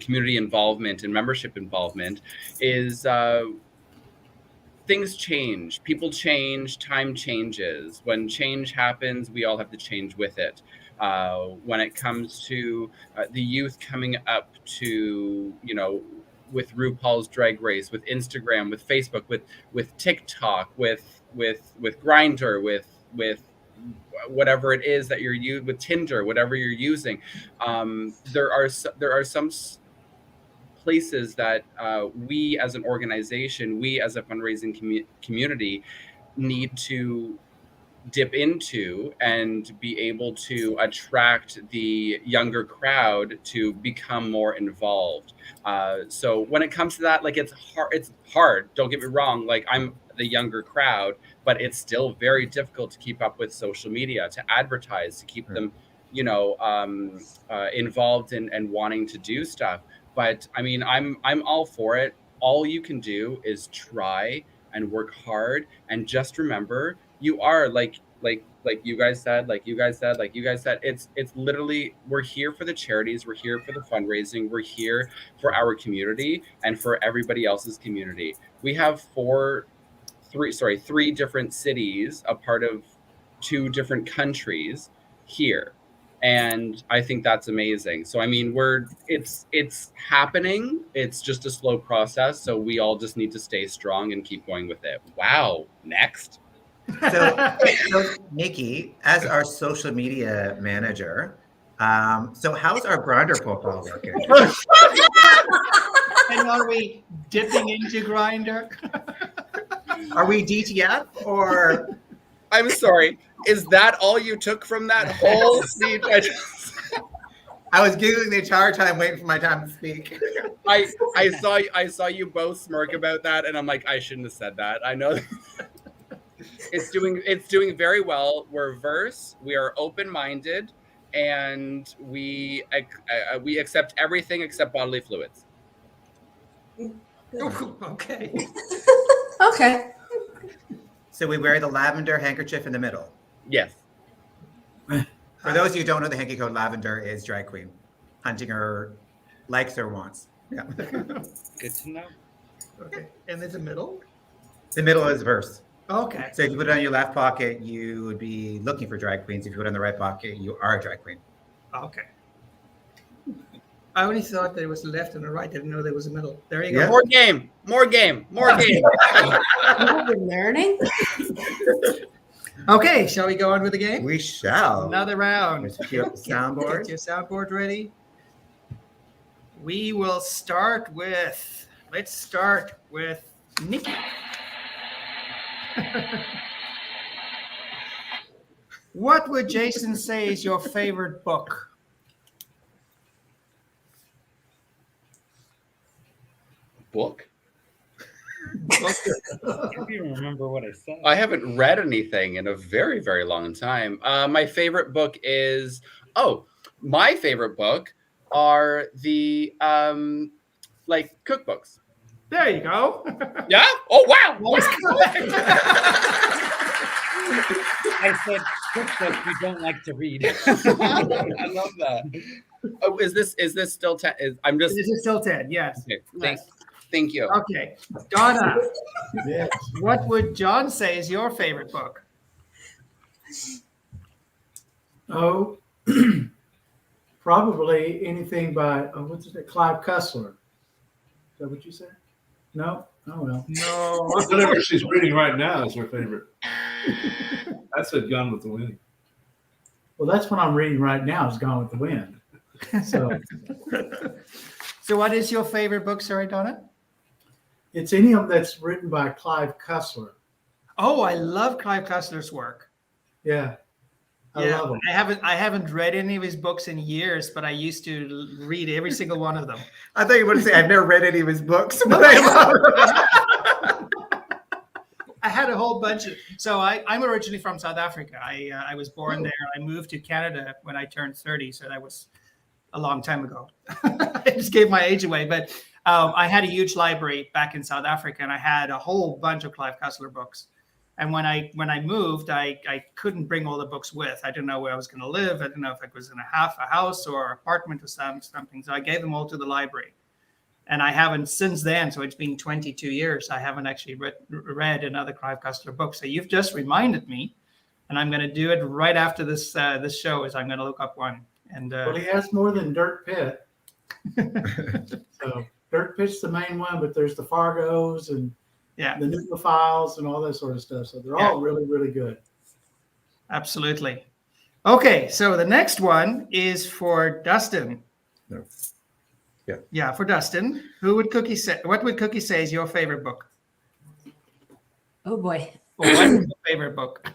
community involvement and membership involvement is things change, people change, time changes. When change happens, we all have to change with it. When it comes to the youth coming up to, you know, with RuPaul's Drag Race, with Instagram, with Facebook, with TikTok, with Grindr, with whatever it is that you're using, with Tinder, whatever you're using, there are some places that we as an organization, we as a fundraising community need to dip into and be able to attract the younger crowd to become more involved. So when it comes to that, like it's hard. Don't get me wrong. Like I'm the younger crowd, but it's still very difficult to keep up with social media, to advertise, to keep them, you know, involved and wanting to do stuff. But I mean, I'm all for it. All you can do is try and work hard, and just remember, you are like you guys said, it's literally, we're here for the charities, we're here for the fundraising, we're here for our community and for everybody else's community. We have three different cities, a part of 2 different countries here. And I think that's amazing. So, I mean, it's happening. It's just a slow process. So we all just need to stay strong and keep going with it. Wow. Next. So Nikki, as our social media manager, so how's our Grindr profile working? And are we dipping into Grindr? Are we DTF or? I'm sorry. Is that all you took from that whole speech? I was giggling the entire time, waiting for my time to speak. I saw you both smirk about that, and I'm like, I shouldn't have said that. I know it's doing very well. We're verse. We are open-minded, and we accept everything except bodily fluids. Okay. Okay. So we wear the lavender handkerchief in the middle. Yes. For those of you who don't know, the hanky code lavender is drag queen, hunting her likes or wants. Yeah. Good to know. Okay. And there's a middle. The middle is verse. Okay. So if you put it on your left pocket, you would be looking for drag queens. If you put it on the right pocket, you are a drag queen. Okay. I only thought there was a left and a right. I didn't know there was a middle. There you go. Yeah. More game. We're learning. Okay, shall we go on with the game? We shall. Another round. Let's cue up the soundboard. Get your soundboard ready. We will start with, let's start with Nikki. What would Jason say is your favorite book? Book? I don't even remember what I said. I haven't read anything in a very, very long time. My favorite book is my favorite book are the like cookbooks. There you go. Yeah. Oh wow. I said cookbook we don't like to read. I love that. Oh, is this still 10? I'm just This is still 10, yes. okay. Thank you. Okay. Donna, Yes. what would John say is your favorite book? Oh, probably anything by what's it? Clive Cussler. Is that what you said? No. Oh well. No. Whatever she's reading right now is her favorite. I said Gone with the Wind. Well, that's what I'm reading right now. Is Gone with the Wind. So So what is your favorite book, sorry, Donna? it's any of them that's written by Clive Cussler. Oh, I love Clive Cussler's work. Yeah, I love them. I haven't read any of his books in years, but I used to read every single one of them. I thought you were going to say I've never read any of his books, but I love I had a whole bunch of. So I'm originally from South Africa. I was born there. I moved to Canada when I turned 30, so that was a long time ago. I just gave my age away, but I had a huge library back in South Africa, and I had a whole bunch of Clive Cussler books. And when I moved, I couldn't bring all the books with. I didn't know where I was going to live. I didn't know if it was in a house or apartment or something. So I gave them all to the library. And I haven't since then, so it's been 22 years, I haven't actually read another Clive Cussler book. So you've just reminded me, and I'm going to do it right after this show, is I'm going to look up one. And Well, he has more than Dirt Pit. So Dirt Pit's the main one, but there's the Fargos and yeah, the Nucleophiles and all that sort of stuff. So they're all really, really good. absolutely. Okay, so the next one is for Dustin. No. Yeah, for Dustin. What would Cookie say is your favorite book? Oh boy. Or what's your favorite book?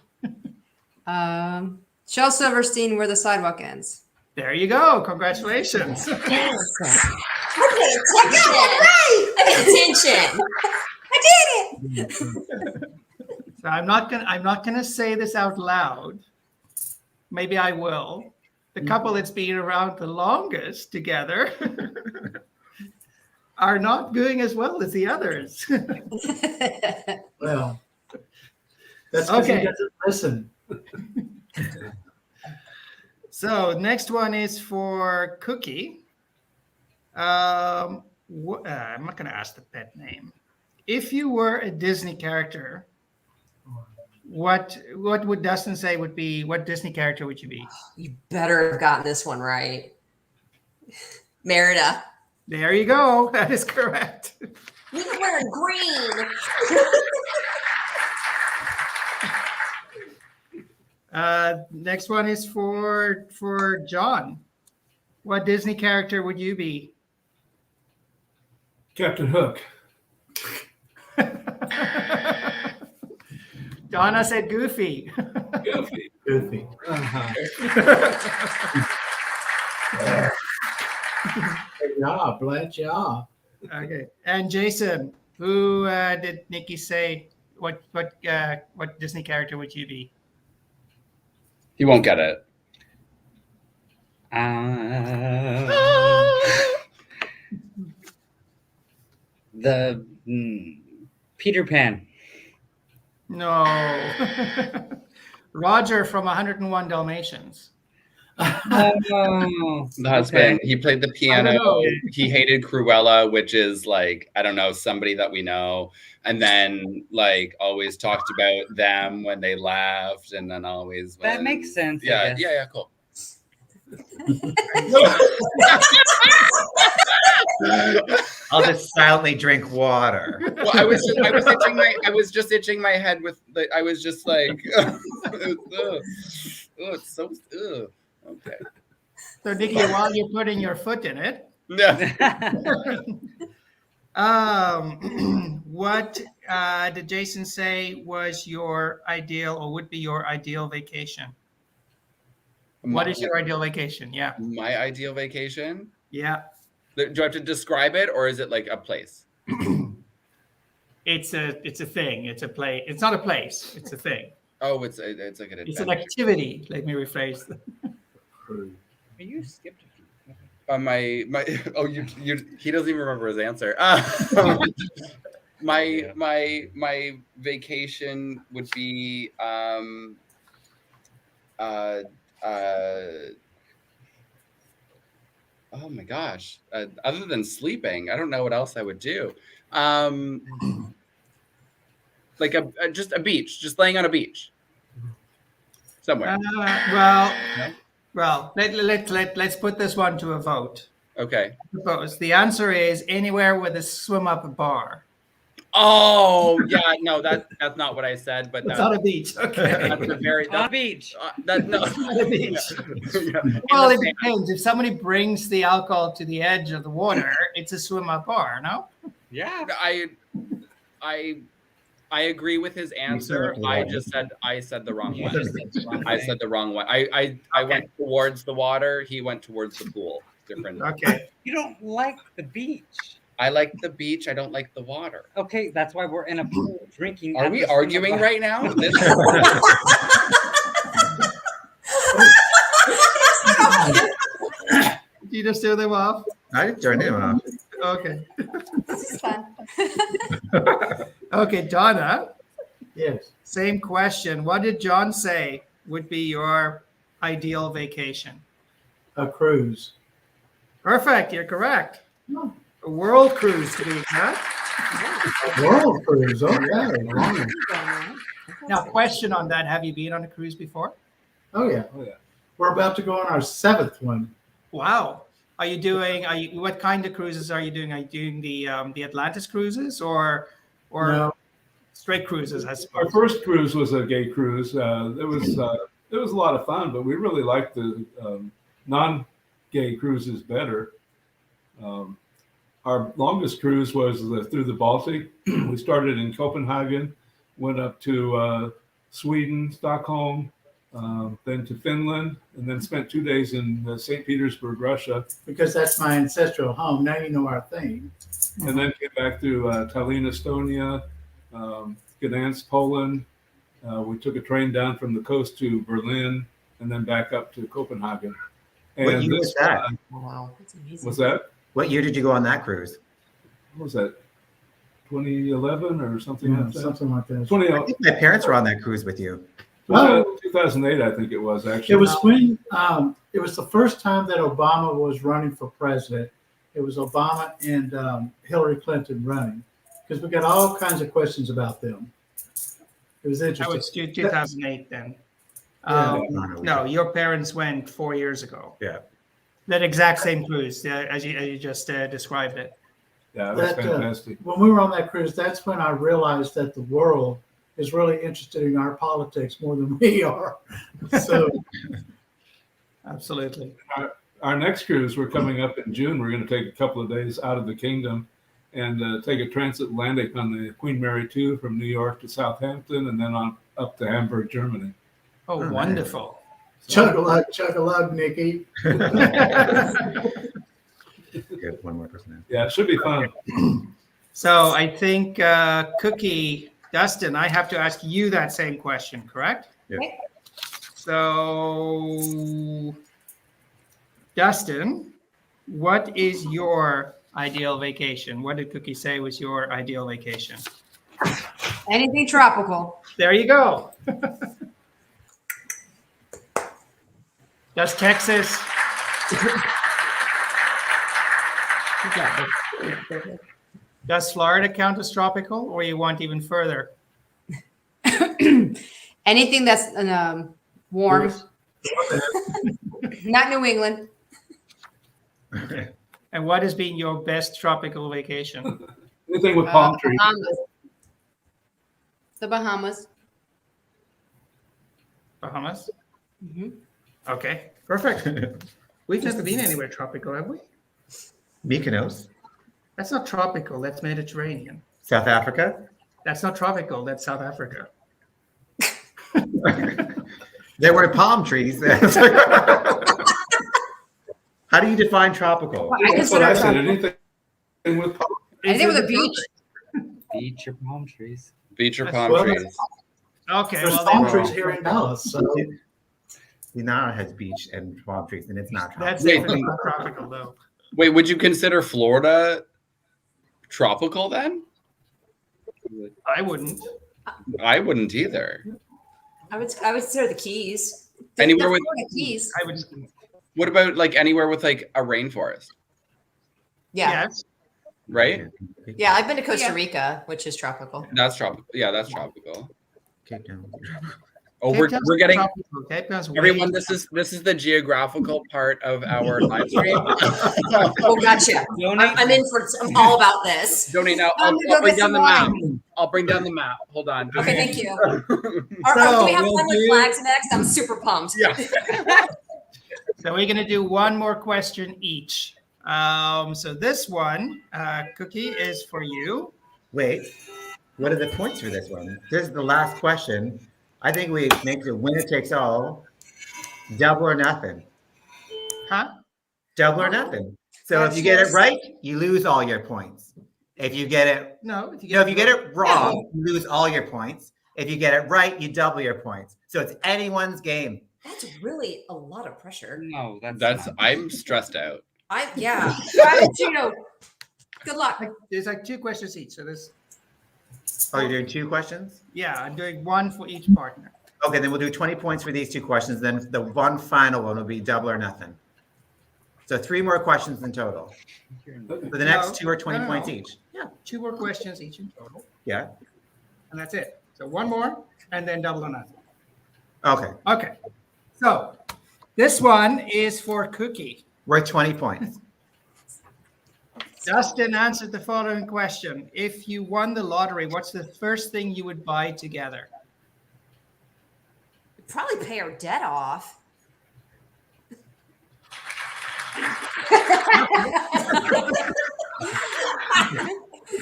Shel Silverstein, Where the Sidewalk Ends. There you go. Congratulations. I pay attention. I did it. So I'm not gonna say this out loud. Maybe I will. The couple that's been around the longest together are not doing as well as the others. Well, that's because Okay. he doesn't listen. So next one is for Cookie. I'm not going to ask the pet name. If you were a Disney character, what would Dustin say would be? What Disney character would you be? You better have gotten this one right. Merida. There you go. That is correct. We were wearing green. Next one is for John. What Disney character would you be? Captain Hook. Donna said Goofy. Goofy. Goofy. Uh-huh. Yeah, Blanche, yeah. Okay. And Jason, who did Nikki say? What Disney character would you be? He won't get it. The Peter Pan. No. Roger from 101 Dalmatians. Oh, The husband, he played the piano. know. He hated Cruella, which is like, I don't know, somebody that we know. And then like always talked about them when they laughed, and then always that when- makes sense. I Yeah, guess. yeah, cool. I'll just silently drink water. Well, I was just itching my head with the, I was just like, it's so, okay. So Nikki, while you're putting your foot in it, Yeah. what did Jason say was your ideal or would be your ideal vacation? What is your ideal vacation? Yeah. My ideal vacation? Yeah. Do I have to describe it, or is it like a place? It's a thing. It's a play. It's not a place. It's a thing. Oh, it's like an It's an adventure. activity. Let me rephrase that. You skipped a few. My oh you he doesn't even remember his answer. My vacation would be oh my gosh, other than sleeping, I don't know what else I would do. Like just a beach, just laying on a beach somewhere. Well, let's put this one to a vote. Okay. Suppose the answer is anywhere with a swim up bar. Oh yeah, no, that's not what I said, but It's that's not a beach. Okay. a very On a beach. that no. It's not a beach. Yeah. Well, it depends. If somebody brings the alcohol to the edge of the water, it's a swim up bar, no? Yeah. I agree with his answer. I said the wrong one. I said the wrong one. I went towards the water. He went towards the pool. Different. Okay. You don't like the beach. I like the beach. I don't like the water. Okay, that's why we're in a pool drinking. Are at we the swim arguing up. right now? This Did you just do them off? I turned it off. Okay. This is fun. Okay, Donna, Yes. same question. What did John say would be your ideal vacation? A cruise. Perfect. You're correct. A world cruise to be exact. World cruise. Okay. Now, question on that. Have you been on a cruise before? Oh yeah. Oh, yeah. We're about to go on our 7th one. Wow. What kind of cruises are you doing? Are you doing the Atlantis cruises or No, straight cruises, I Our suppose? first cruise was a gay cruise. It was a lot of fun, but we really liked the non-gay cruises better. Our longest cruise was through the Baltic. We started in Copenhagen, went up to Sweden, Stockholm, then to Finland, and then spent 2 days in St. Petersburg, Russia, because that's my ancestral home. Now you know our theme. and then came back to Tallinn, Estonia, Gdansk, Poland. We took a train down from the coast to Berlin, and then back up to Copenhagen. What year was that? Wow, that's amazing. Was that? What year did you go on that cruise? What was that? 2011 or something Yeah, like that? something like that. 20, I think my parents were on that cruise with you. 2008, I think it was actually. It was when it was the first time that Obama was running for president. It was Obama and Hillary Clinton running, because we got all kinds of questions about them. It was That interesting. was 2008 then. Yeah. No, your parents went 4 years ago. Yeah. That exact same cruise as you just described it. Yeah, it was That, fantastic. When we were on that cruise, that's when I realized that the world is really interested in our politics more than we are. So Absolutely. Our next cruise, we're coming up in June. We're going to take a couple of days out of the kingdom and take a transatlantic on the Queen Mary 2 from New York to Southampton, and then on up to Hamburg, Germany. Oh, Oh, wonderful. chug a lug, Nikki. Good. One more person. Yeah, it should be fun. So I think Cookie, Dustin, I have to ask you that same question, correct? Yeah. Okay. So, Dustin, what is your ideal vacation? What did Cookie say was your ideal vacation? Anything tropical. There you go. Does Texas? Does Florida count as tropical, or you want even further? Anything that's warm. Not New England. And what has been your best tropical vacation? Anything with palm trees. Bahamas. The Bahamas. Bahamas? Mhm. Okay, perfect. We've never been anywhere tropical, have we? Mykonos, That's not tropical, that's Mediterranean. South Africa. That's not tropical, that's South Africa. There were palm trees. How do you define tropical? That's what I said. Anything with palm. Anything with a Is it beach. Beach or palm trees. Beach or That's palm well, trees. Okay, There's well, palm then, trees here in Dallas, so Nara has beach and palm trees, and it's not tropical. that's Wait. definitely not tropical, though. Wait, would you consider Florida tropical then? I wouldn't. I wouldn't either. I would consider the Keys. Anywhere with Florida Keys. I would. what about like anywhere with like a rainforest, Yeah. Yes. right? Yeah, I've been to Costa Yeah. Rica, which is tropical. That's tropical. Yeah, that's tropical. Cape Town. Oh, Cape we're Town's we're getting tropical. Cape Town's way- everyone. This is the geographical part of our live stream. Oh, gotcha. I'm in for. I'm all about this. Donate now. I'm I'll gonna go bring get down the some map. wine. I'll bring down the map. Hold on. Okay, thank you. So, Do we have we'll fun with do- flags next? I'm super pumped. Yeah. So we're going to do one more question each. So this one, Cookie, is for you. Wait, what are the points for this one? This is the last question. I think we make the winner takes all, double or nothing. Huh? Double or nothing. So if That's you get it yours. right, you lose all your points. If you get it, No. If you if you get it wrong, you lose all your points. If you get it right, you double your points. So it's anyone's game. That's really a lot of pressure. No, That's not. I'm stressed out. Yeah. Good luck. There's like 2 questions each. So this, Oh, you're doing 2 questions? yeah, I'm doing one for each partner. Okay, then we'll do 20 points for these 2 questions. Then the one final one will be double or nothing. So 3 more questions in total. For the next No, 2 are 20 no, no, points no. each. Yeah, 2 more questions each in total, Yeah. and that's it. So one more, and then double or nothing. Okay. Okay. So this one is for Cookie. Worth 20 points. Dustin answered the following question. If you won the lottery, what's the first thing you would buy together? Probably pay our debt off.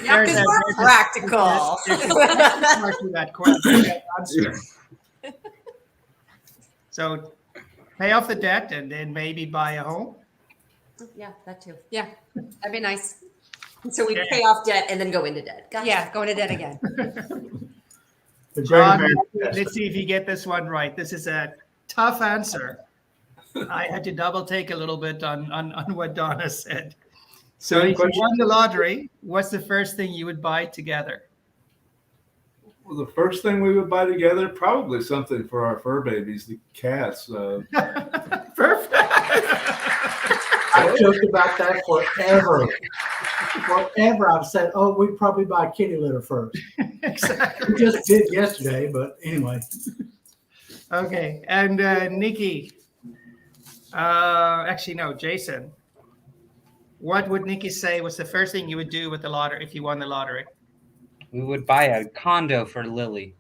Yeah, There's because a- we're there's a- practical. There's part to that question. Answer. So pay off the debt and then maybe buy a home. Yeah, that too. Yeah, that'd be nice. So we Okay. pay off debt and then go into debt. Gotcha. Yeah, going to debt again. the great John, American let's see if you get this one right. This is a tough answer. I had to double take a little bit on what Donna said. So Same if you question. won the lottery, what's the first thing you would buy together? Well, the first thing we would buy together, probably something for our fur babies, the cats. Perfect. I've joked about that forever. Forever, I've said, "Oh, we'd probably buy kitty litter first." Exactly. We just did yesterday, but anyway. Okay, and Nikki. Actually, no, Jason. What would Nikki say was the first thing you would do with the lottery if you won the lottery? We would buy a condo for Lily.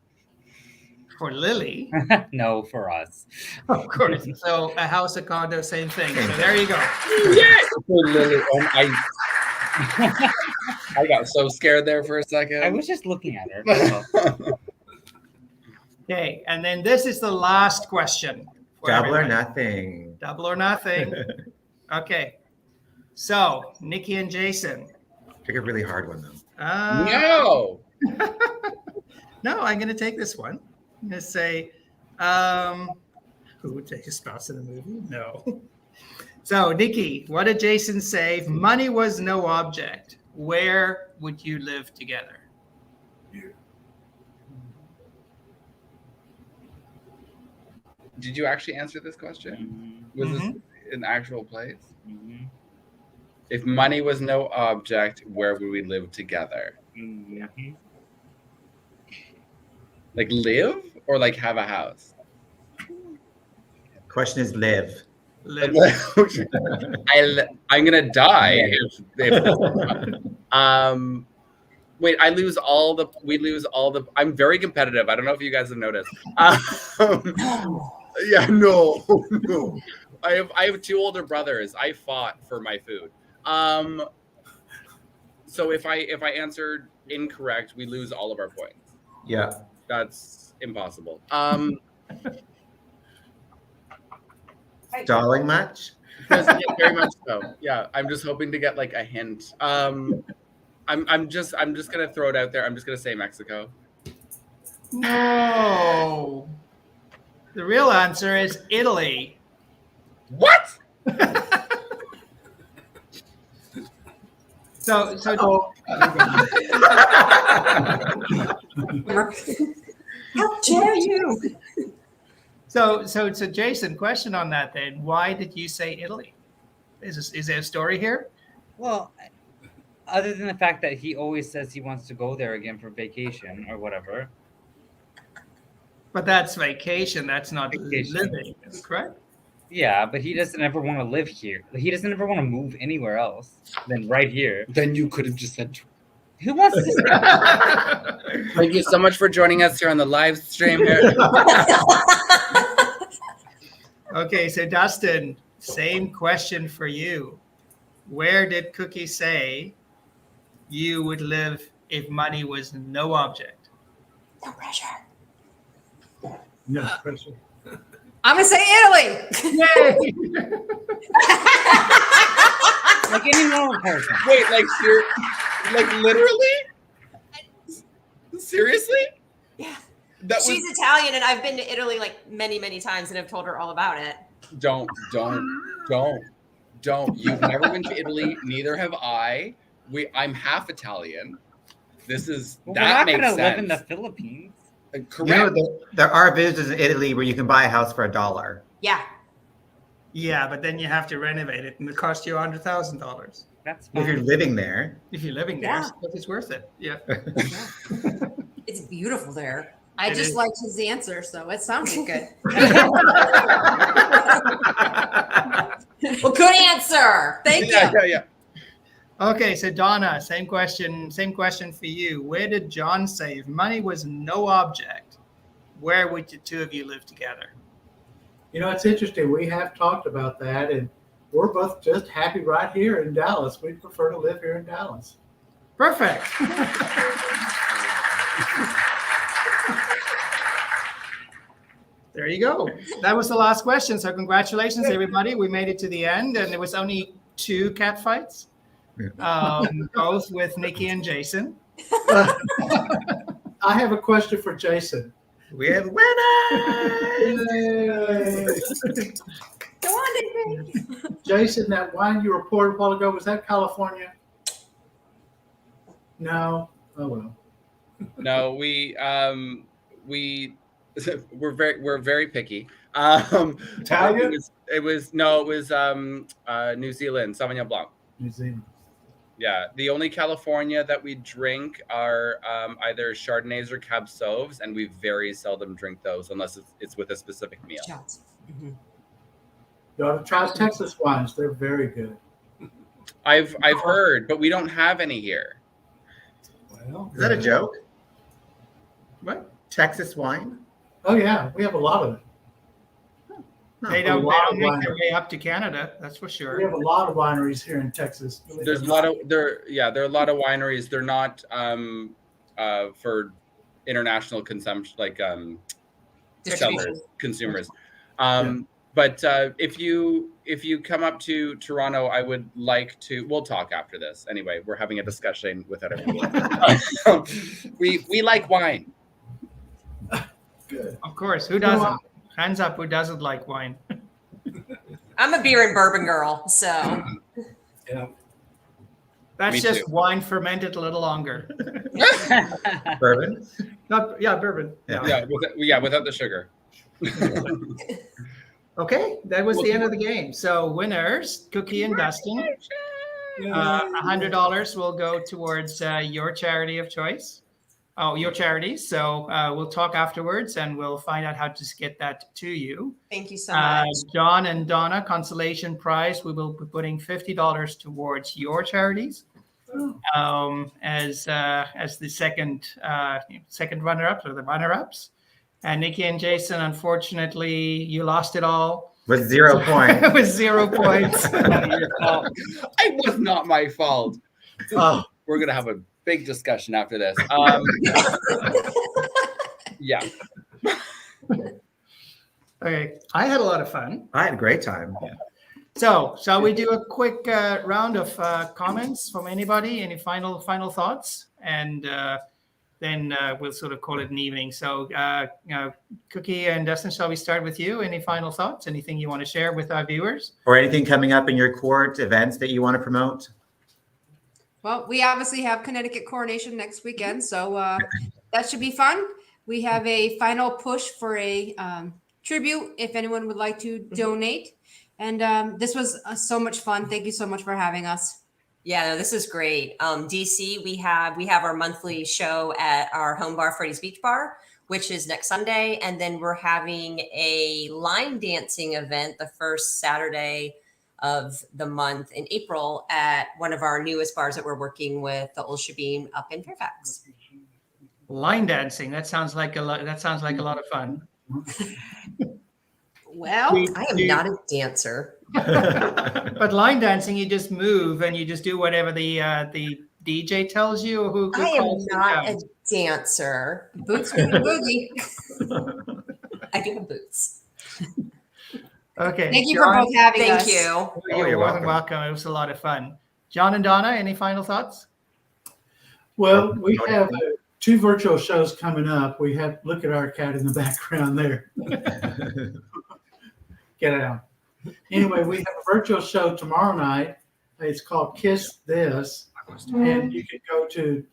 For Lily, No, for us. of course. So a house, a condo, same thing. So there you go. Lily, I got so scared there for a second. I was just looking at her. Okay, and then this is the last question. for Double or everybody. nothing. Double or nothing. Okay. So, Nikki and Jason. Pick a really hard one, though. No. No, I'm going to take this one. I'm going to say, who would take a spouse in a movie? No. So, Nikki, what did Jason say? If money was no object, where would you live together? Did you actually answer this question? Was this an actual place? If money was no object, where would we live together? Like live or like have a house? Question is live. Live. I'm gonna die if wait, we lose all the I'm very competitive. I don't know if you guys have noticed. Yeah, no. I have 2 older brothers. I fought for my food. So if I answered incorrect, we lose all of our points. Yeah. That's impossible. Stalling much? Yeah, very much so. Yeah, I'm just hoping to get like a hint. I'm just gonna throw it out there. I'm just gonna say Mexico. No. The real answer is Italy. What? So How dare you? So Jason, question on that then. Why did you say Italy? Is there a story here? Well, other than the fact that he always says he wants to go there again for vacation or whatever. But that's vacation. That's not Vacation. living, correct? Yeah, but he doesn't ever want to live here. He doesn't ever want to move anywhere else than right here. Then you could have just said. Who wants to stay? Thank you so much for joining us here on the live stream. Here. Okay, so Dustin, same question for you. Where did Cookie say you would live if money was no object? No pressure. No pressure. I'm gonna say Italy. Yay! Like any normal person. Wait, like literally? Seriously? Yeah. That was She's Italian, and I've been to Italy like many, many times, and I've told her all about it. Don't. You've never been to Italy, neither have I. I'm half Italian. This is Well, that we're makes not gonna sense. live in the Philippines. Correct. You know, there are villages in Italy where you can buy a house for $1. Yeah. Yeah, but then you have to renovate it, and it costs you $100,000 That's If you're fine. living there. if you're living there. Yeah. So it's worth it. Yeah. It's beautiful there. I It just is. liked his answer, so it sounded good. Well, good answer. Thank you. Yeah. Okay, so Donna, same question for you. Where did John say if money was no object, where would the 2 of you live together? You know, it's interesting. We have talked about that, and we're both just happy right here in Dallas. We prefer to live here in Dallas. Perfect. There you go. That was the last question. So congratulations, everybody. We made it to the end, and there was only 2 cat fights, both with Nikki and Jason. I have a question for Jason. We have winners! Go on, Nikki. Jason, that wine you reported a while ago, was that California? No. Oh well. No, we're very picky. Italian? It was New Zealand, Sauvignon Blanc. New Zealand. Yeah, the only California that we drink are either Chardonnays or Cab Sauves, and we very seldom drink those unless it's with a specific meal. Shots. You ought to try Texas wines. They're very good. I've heard, but we don't have any here. Well, Is that a joke? What? Texas wine? Oh yeah, we have a lot of it. They don't make their way up to Canada, that's for We sure. have a lot of wineries here in Texas. There are a lot of wineries. They're not for international consumption, like sellers, consumers. But if you come up to Toronto, I would like to. We'll talk after this. Anyway, we're having a discussion without everyone. we like wine. Good. Of course, who doesn't? Hands up, who doesn't like wine? I'm a beer and bourbon girl, so Yeah. That's Me just too. wine fermented a little longer. Bourbon. Bourbon. Without the sugar. Okay, that was the end of the game. So winners, Cookie and Dustin. $100 will go towards your charity of choice. Oh, your charity. So we'll talk afterwards, and we'll find out how to get that to you. thank you so much. John and Donna, consolation prize. We will be putting $50 towards your charities as the second runner-up or the runner-ups. And Nikki and Jason, unfortunately, you lost it all. With 0 points. With 0 points. It was not my fault. Oh, We're gonna have a big discussion after this. Yeah. Okay, I had a lot of fun. I had a great time. So, shall we do a quick round of comments from anybody? Any final thoughts? And then we'll sort of call it an evening. So, Cookie and Dustin, shall we start with you? Any final thoughts? Anything you want to share with our viewers? Or anything coming up in your court events that you want to promote? Well, we obviously have Connecticut coronation next weekend, so that should be fun. We have a final push for a tribute if anyone would like to donate. And this was so much fun. Thank you so much for having us. Yeah, no, this is great. DC, we have our monthly show at our home bar, Freddy's Beach Bar, which is next Sunday. And then we're having a line dancing event the first Saturday of the month in April at one of our newest bars that we're working with, the Old Shabine up in Fairfax. Line dancing. That sounds like a lot of fun. Well, I am not a dancer. But line dancing, you just move and you just do whatever the DJ tells you. Or who I am calls you not down? a dancer. boots boogie. I do have boots. Okay. Thank you John, for both having Thank us. you. You're you're welcome. welcome. It was a lot of fun. John and Donna, any final thoughts? Well, we have 2 virtual shows coming up. We have, look at our cat in the background there. Get out. Anyway, we have a virtual show tomorrow night. It's called Kiss This. And you can go to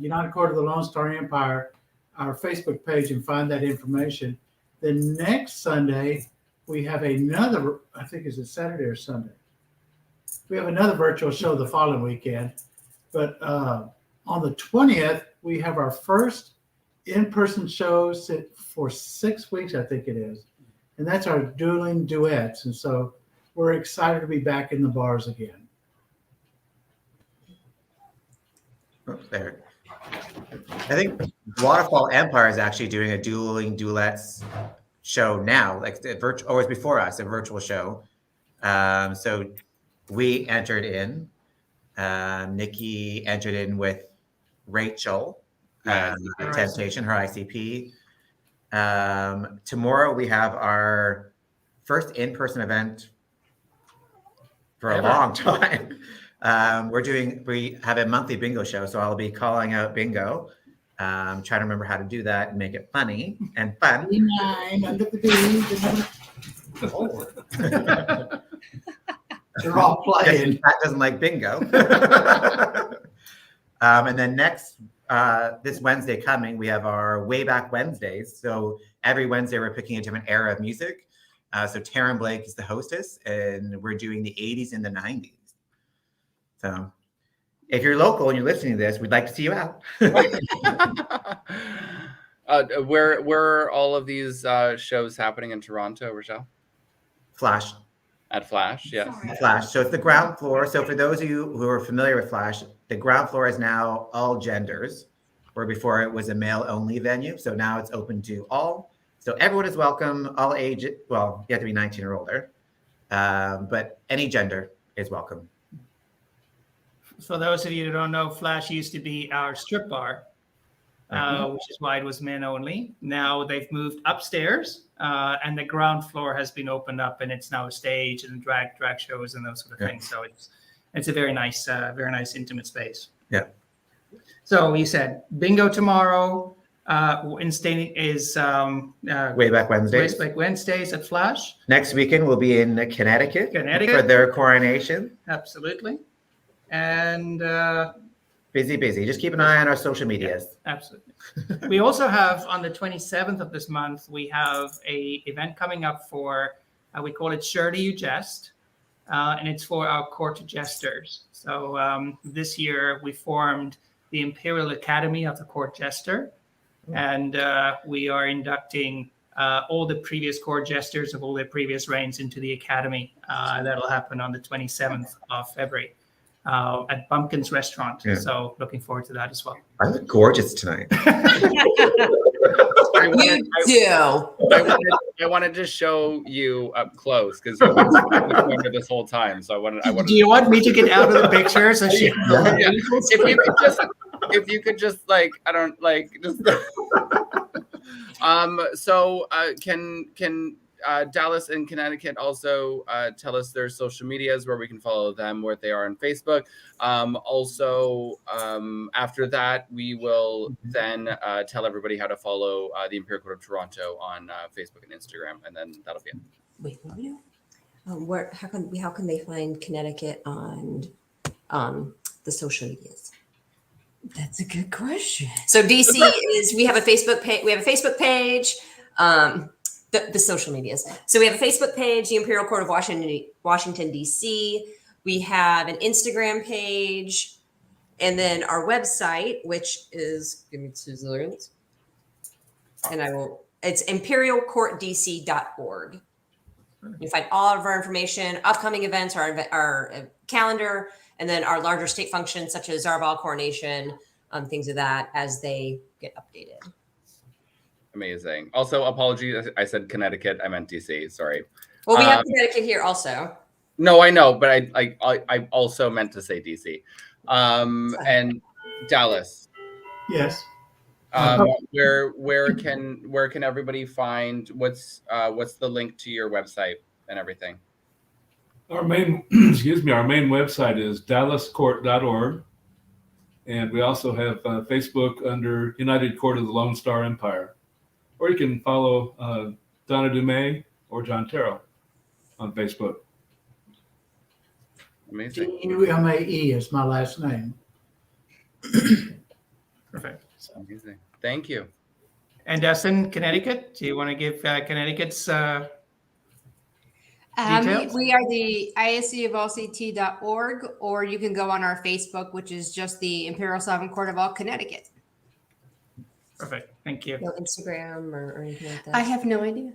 United Court of the Lone Star Empire, our Facebook page, and find that information. Then next Sunday, we have another, I think is it Saturday or Sunday? We have another virtual show the following weekend. But on the 20th, we have our first in-person show for 6 weeks, I think it is. And that's our dueling duets. And so we're excited to be back in the bars again. Oops, there. I think Waterfall Empire is actually doing a dueling duets show now, like the virtual, or it was before us, a virtual show. So we entered in. Nikki entered in with Rachel, Temptation, her ICP. Tomorrow we have our first in-person event for a long time. We have a monthly bingo show, so I'll be calling out bingo, trying to remember how to do that and make it funny and fun. 9 under the beach. They're all playing. Pat doesn't like bingo. And then this Wednesday coming, we have our Way Back Wednesdays. So every Wednesday, we're picking a different era of music. So Taryn Blake is the hostess, and we're doing the 80s and the 90s. So if you're local and you're listening to this, we'd like to see you out. Where are all of these shows happening in Toronto, Rochelle? Flash. At Flash, yes. Flash. So it's the ground floor. So for those of you who are familiar with Flash, the ground floor is now all genders, where before it was a male-only venue. So now it's open to all. So everyone is welcome, all ages. Well, you have to be 19 or older, but any gender is welcome. For those of you who don't know, Flash used to be our strip bar. which is why it was men only. Now they've moved upstairs, and the ground floor has been opened up, and it's now a stage and drag shows and those sort of things. So it's a very nice intimate space. Yeah. So you said bingo tomorrow. Wednesday is Way Back Wednesdays. Way Back Wednesdays at Flash. Next weekend we'll be in Connecticut for their coronation. Absolutely. And busy. Just keep an eye on our social medias. absolutely. We also have on the 27th of this month, we have a event coming up for, we call it Surely You Jest. And it's for our court jesters. So this year we formed the Imperial Academy of the Court Jester. And we are inducting all the previous court jesters of all their previous reigns into the academy. That'll happen on the 27th of February at Bumpkin's Restaurant. Yeah. So looking forward to that as well. I look gorgeous tonight. You do. I wanted to show you up close because you've been this whole time. So I wanted. Do you want me to get out of the picture so she can Yeah. If you could just like, I don't like just. So can Dallas and Connecticut also tell us their social medias where we can follow them, where they are on Facebook. Also, after that, we will then tell everybody how to follow the Imperial Court of Toronto on Facebook and Instagram, and then that'll be it. Wait, how can they find Connecticut on the social medias? That's a good question. So DC is we have a Facebook page. We have a Facebook page. The social medias. So we have a Facebook page, the Imperial Court of Washington D.C. We have an Instagram page, and then our website, which is give me 2 seconds, and it's imperialcourtdc.org. You find all of our information, upcoming events, our calendar, and then our larger state functions such as Zarval coronation, things of that as they get updated. Amazing. Also, apologies. I said Connecticut. I meant DC. Sorry. Well, we have Connecticut here also. No, I know, but I also meant to say DC. And Dallas. Yes. Where can everybody find what's the link to your website and everything? Our main website is dallascourt.org. And we also have Facebook under United Court of the Lone Star Empire. Or you can follow Donna Dumais or John Terrell on Facebook. Amazing. DUMAE is my last name. Perfect. Amazing. Thank you. And Dustin, Connecticut, do you want to give Connecticut's details? We are the iscoflct.org, or you can go on our Facebook, which is just the Imperial Sovereign Court of all Connecticut. Perfect. Thank you. No Instagram or anything like that. I have no idea.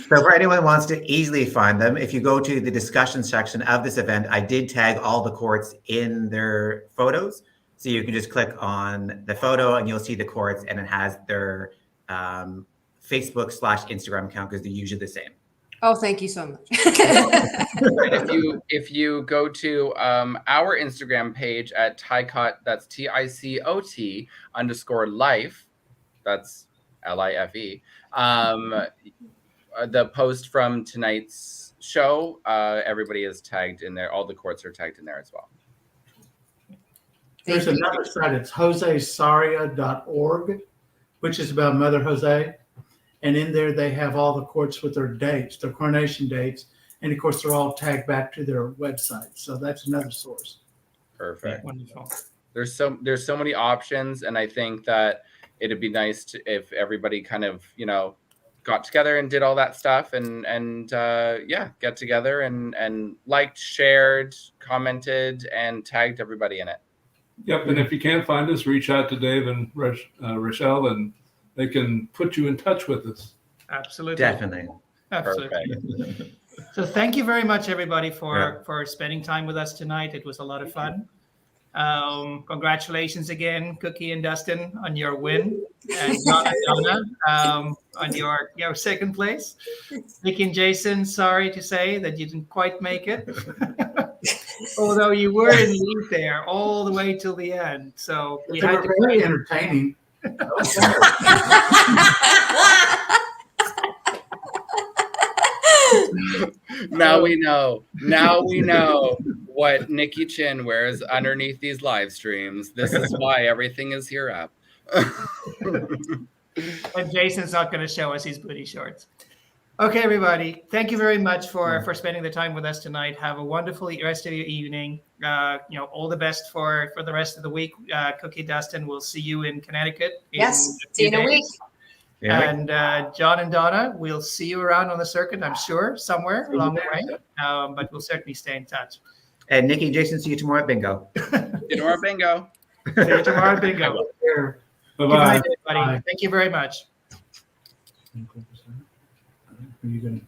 So for anyone who wants to easily find them, if you go to the discussion section of this event, I did tag all the courts in their photos. So you can just click on the photo and you'll see the courts, and it has their Facebook/Instagram account because they're usually the same. Oh, thank you so much. And if you go to our Instagram page at TICOT, that's TICOT _life, that's LIFE. The post from tonight's show, everybody is tagged in there. All the courts are tagged in there as well. There's another site. It's josesaria.org, which is about Mother Jose. And in there, they have all the courts with their dates, their coronation dates. And of course, they're all tagged back to their website. So that's another source. Perfect. Wonderful. There's so many options, and I think that it'd be nice if everybody kind of, got together and did all that stuff and get together and liked, shared, commented, and tagged everybody in it. Yep. And if you can't find us, reach out to Dave and Rochelle, and they can put you in touch with us. Absolutely. Definitely. Absolutely. So thank you very much, everybody, for spending time with us tonight. It was a lot of fun. Congratulations again, Cookie and Dustin, on your win, and Donna on your second place. Nikki and Jason, sorry to say that you didn't quite make it. Although you were in the lead there all the way till the end, so we They had were to. very entertaining. Now we know. Now we know what Nikki Chin wears underneath these live streams. This is why everything is here up. And Jason's not going to show us his booty shorts. Okay, everybody. Thank you very much for spending the time with us tonight. Have a wonderful rest of your evening. All the best for the rest of the week. Cookie Dustin, we'll see you in Connecticut. Yes, see you in a week. Yeah. And John and Donna, we'll see you around on the circuit, I'm sure, somewhere along the way. But we'll certainly stay in touch. And Nikki and Jason, see you tomorrow at bingo. You know our bingo. See you tomorrow at bingo. Here. Good Bye-bye. night, everybody. Bye. Thank you very much. Are you gonna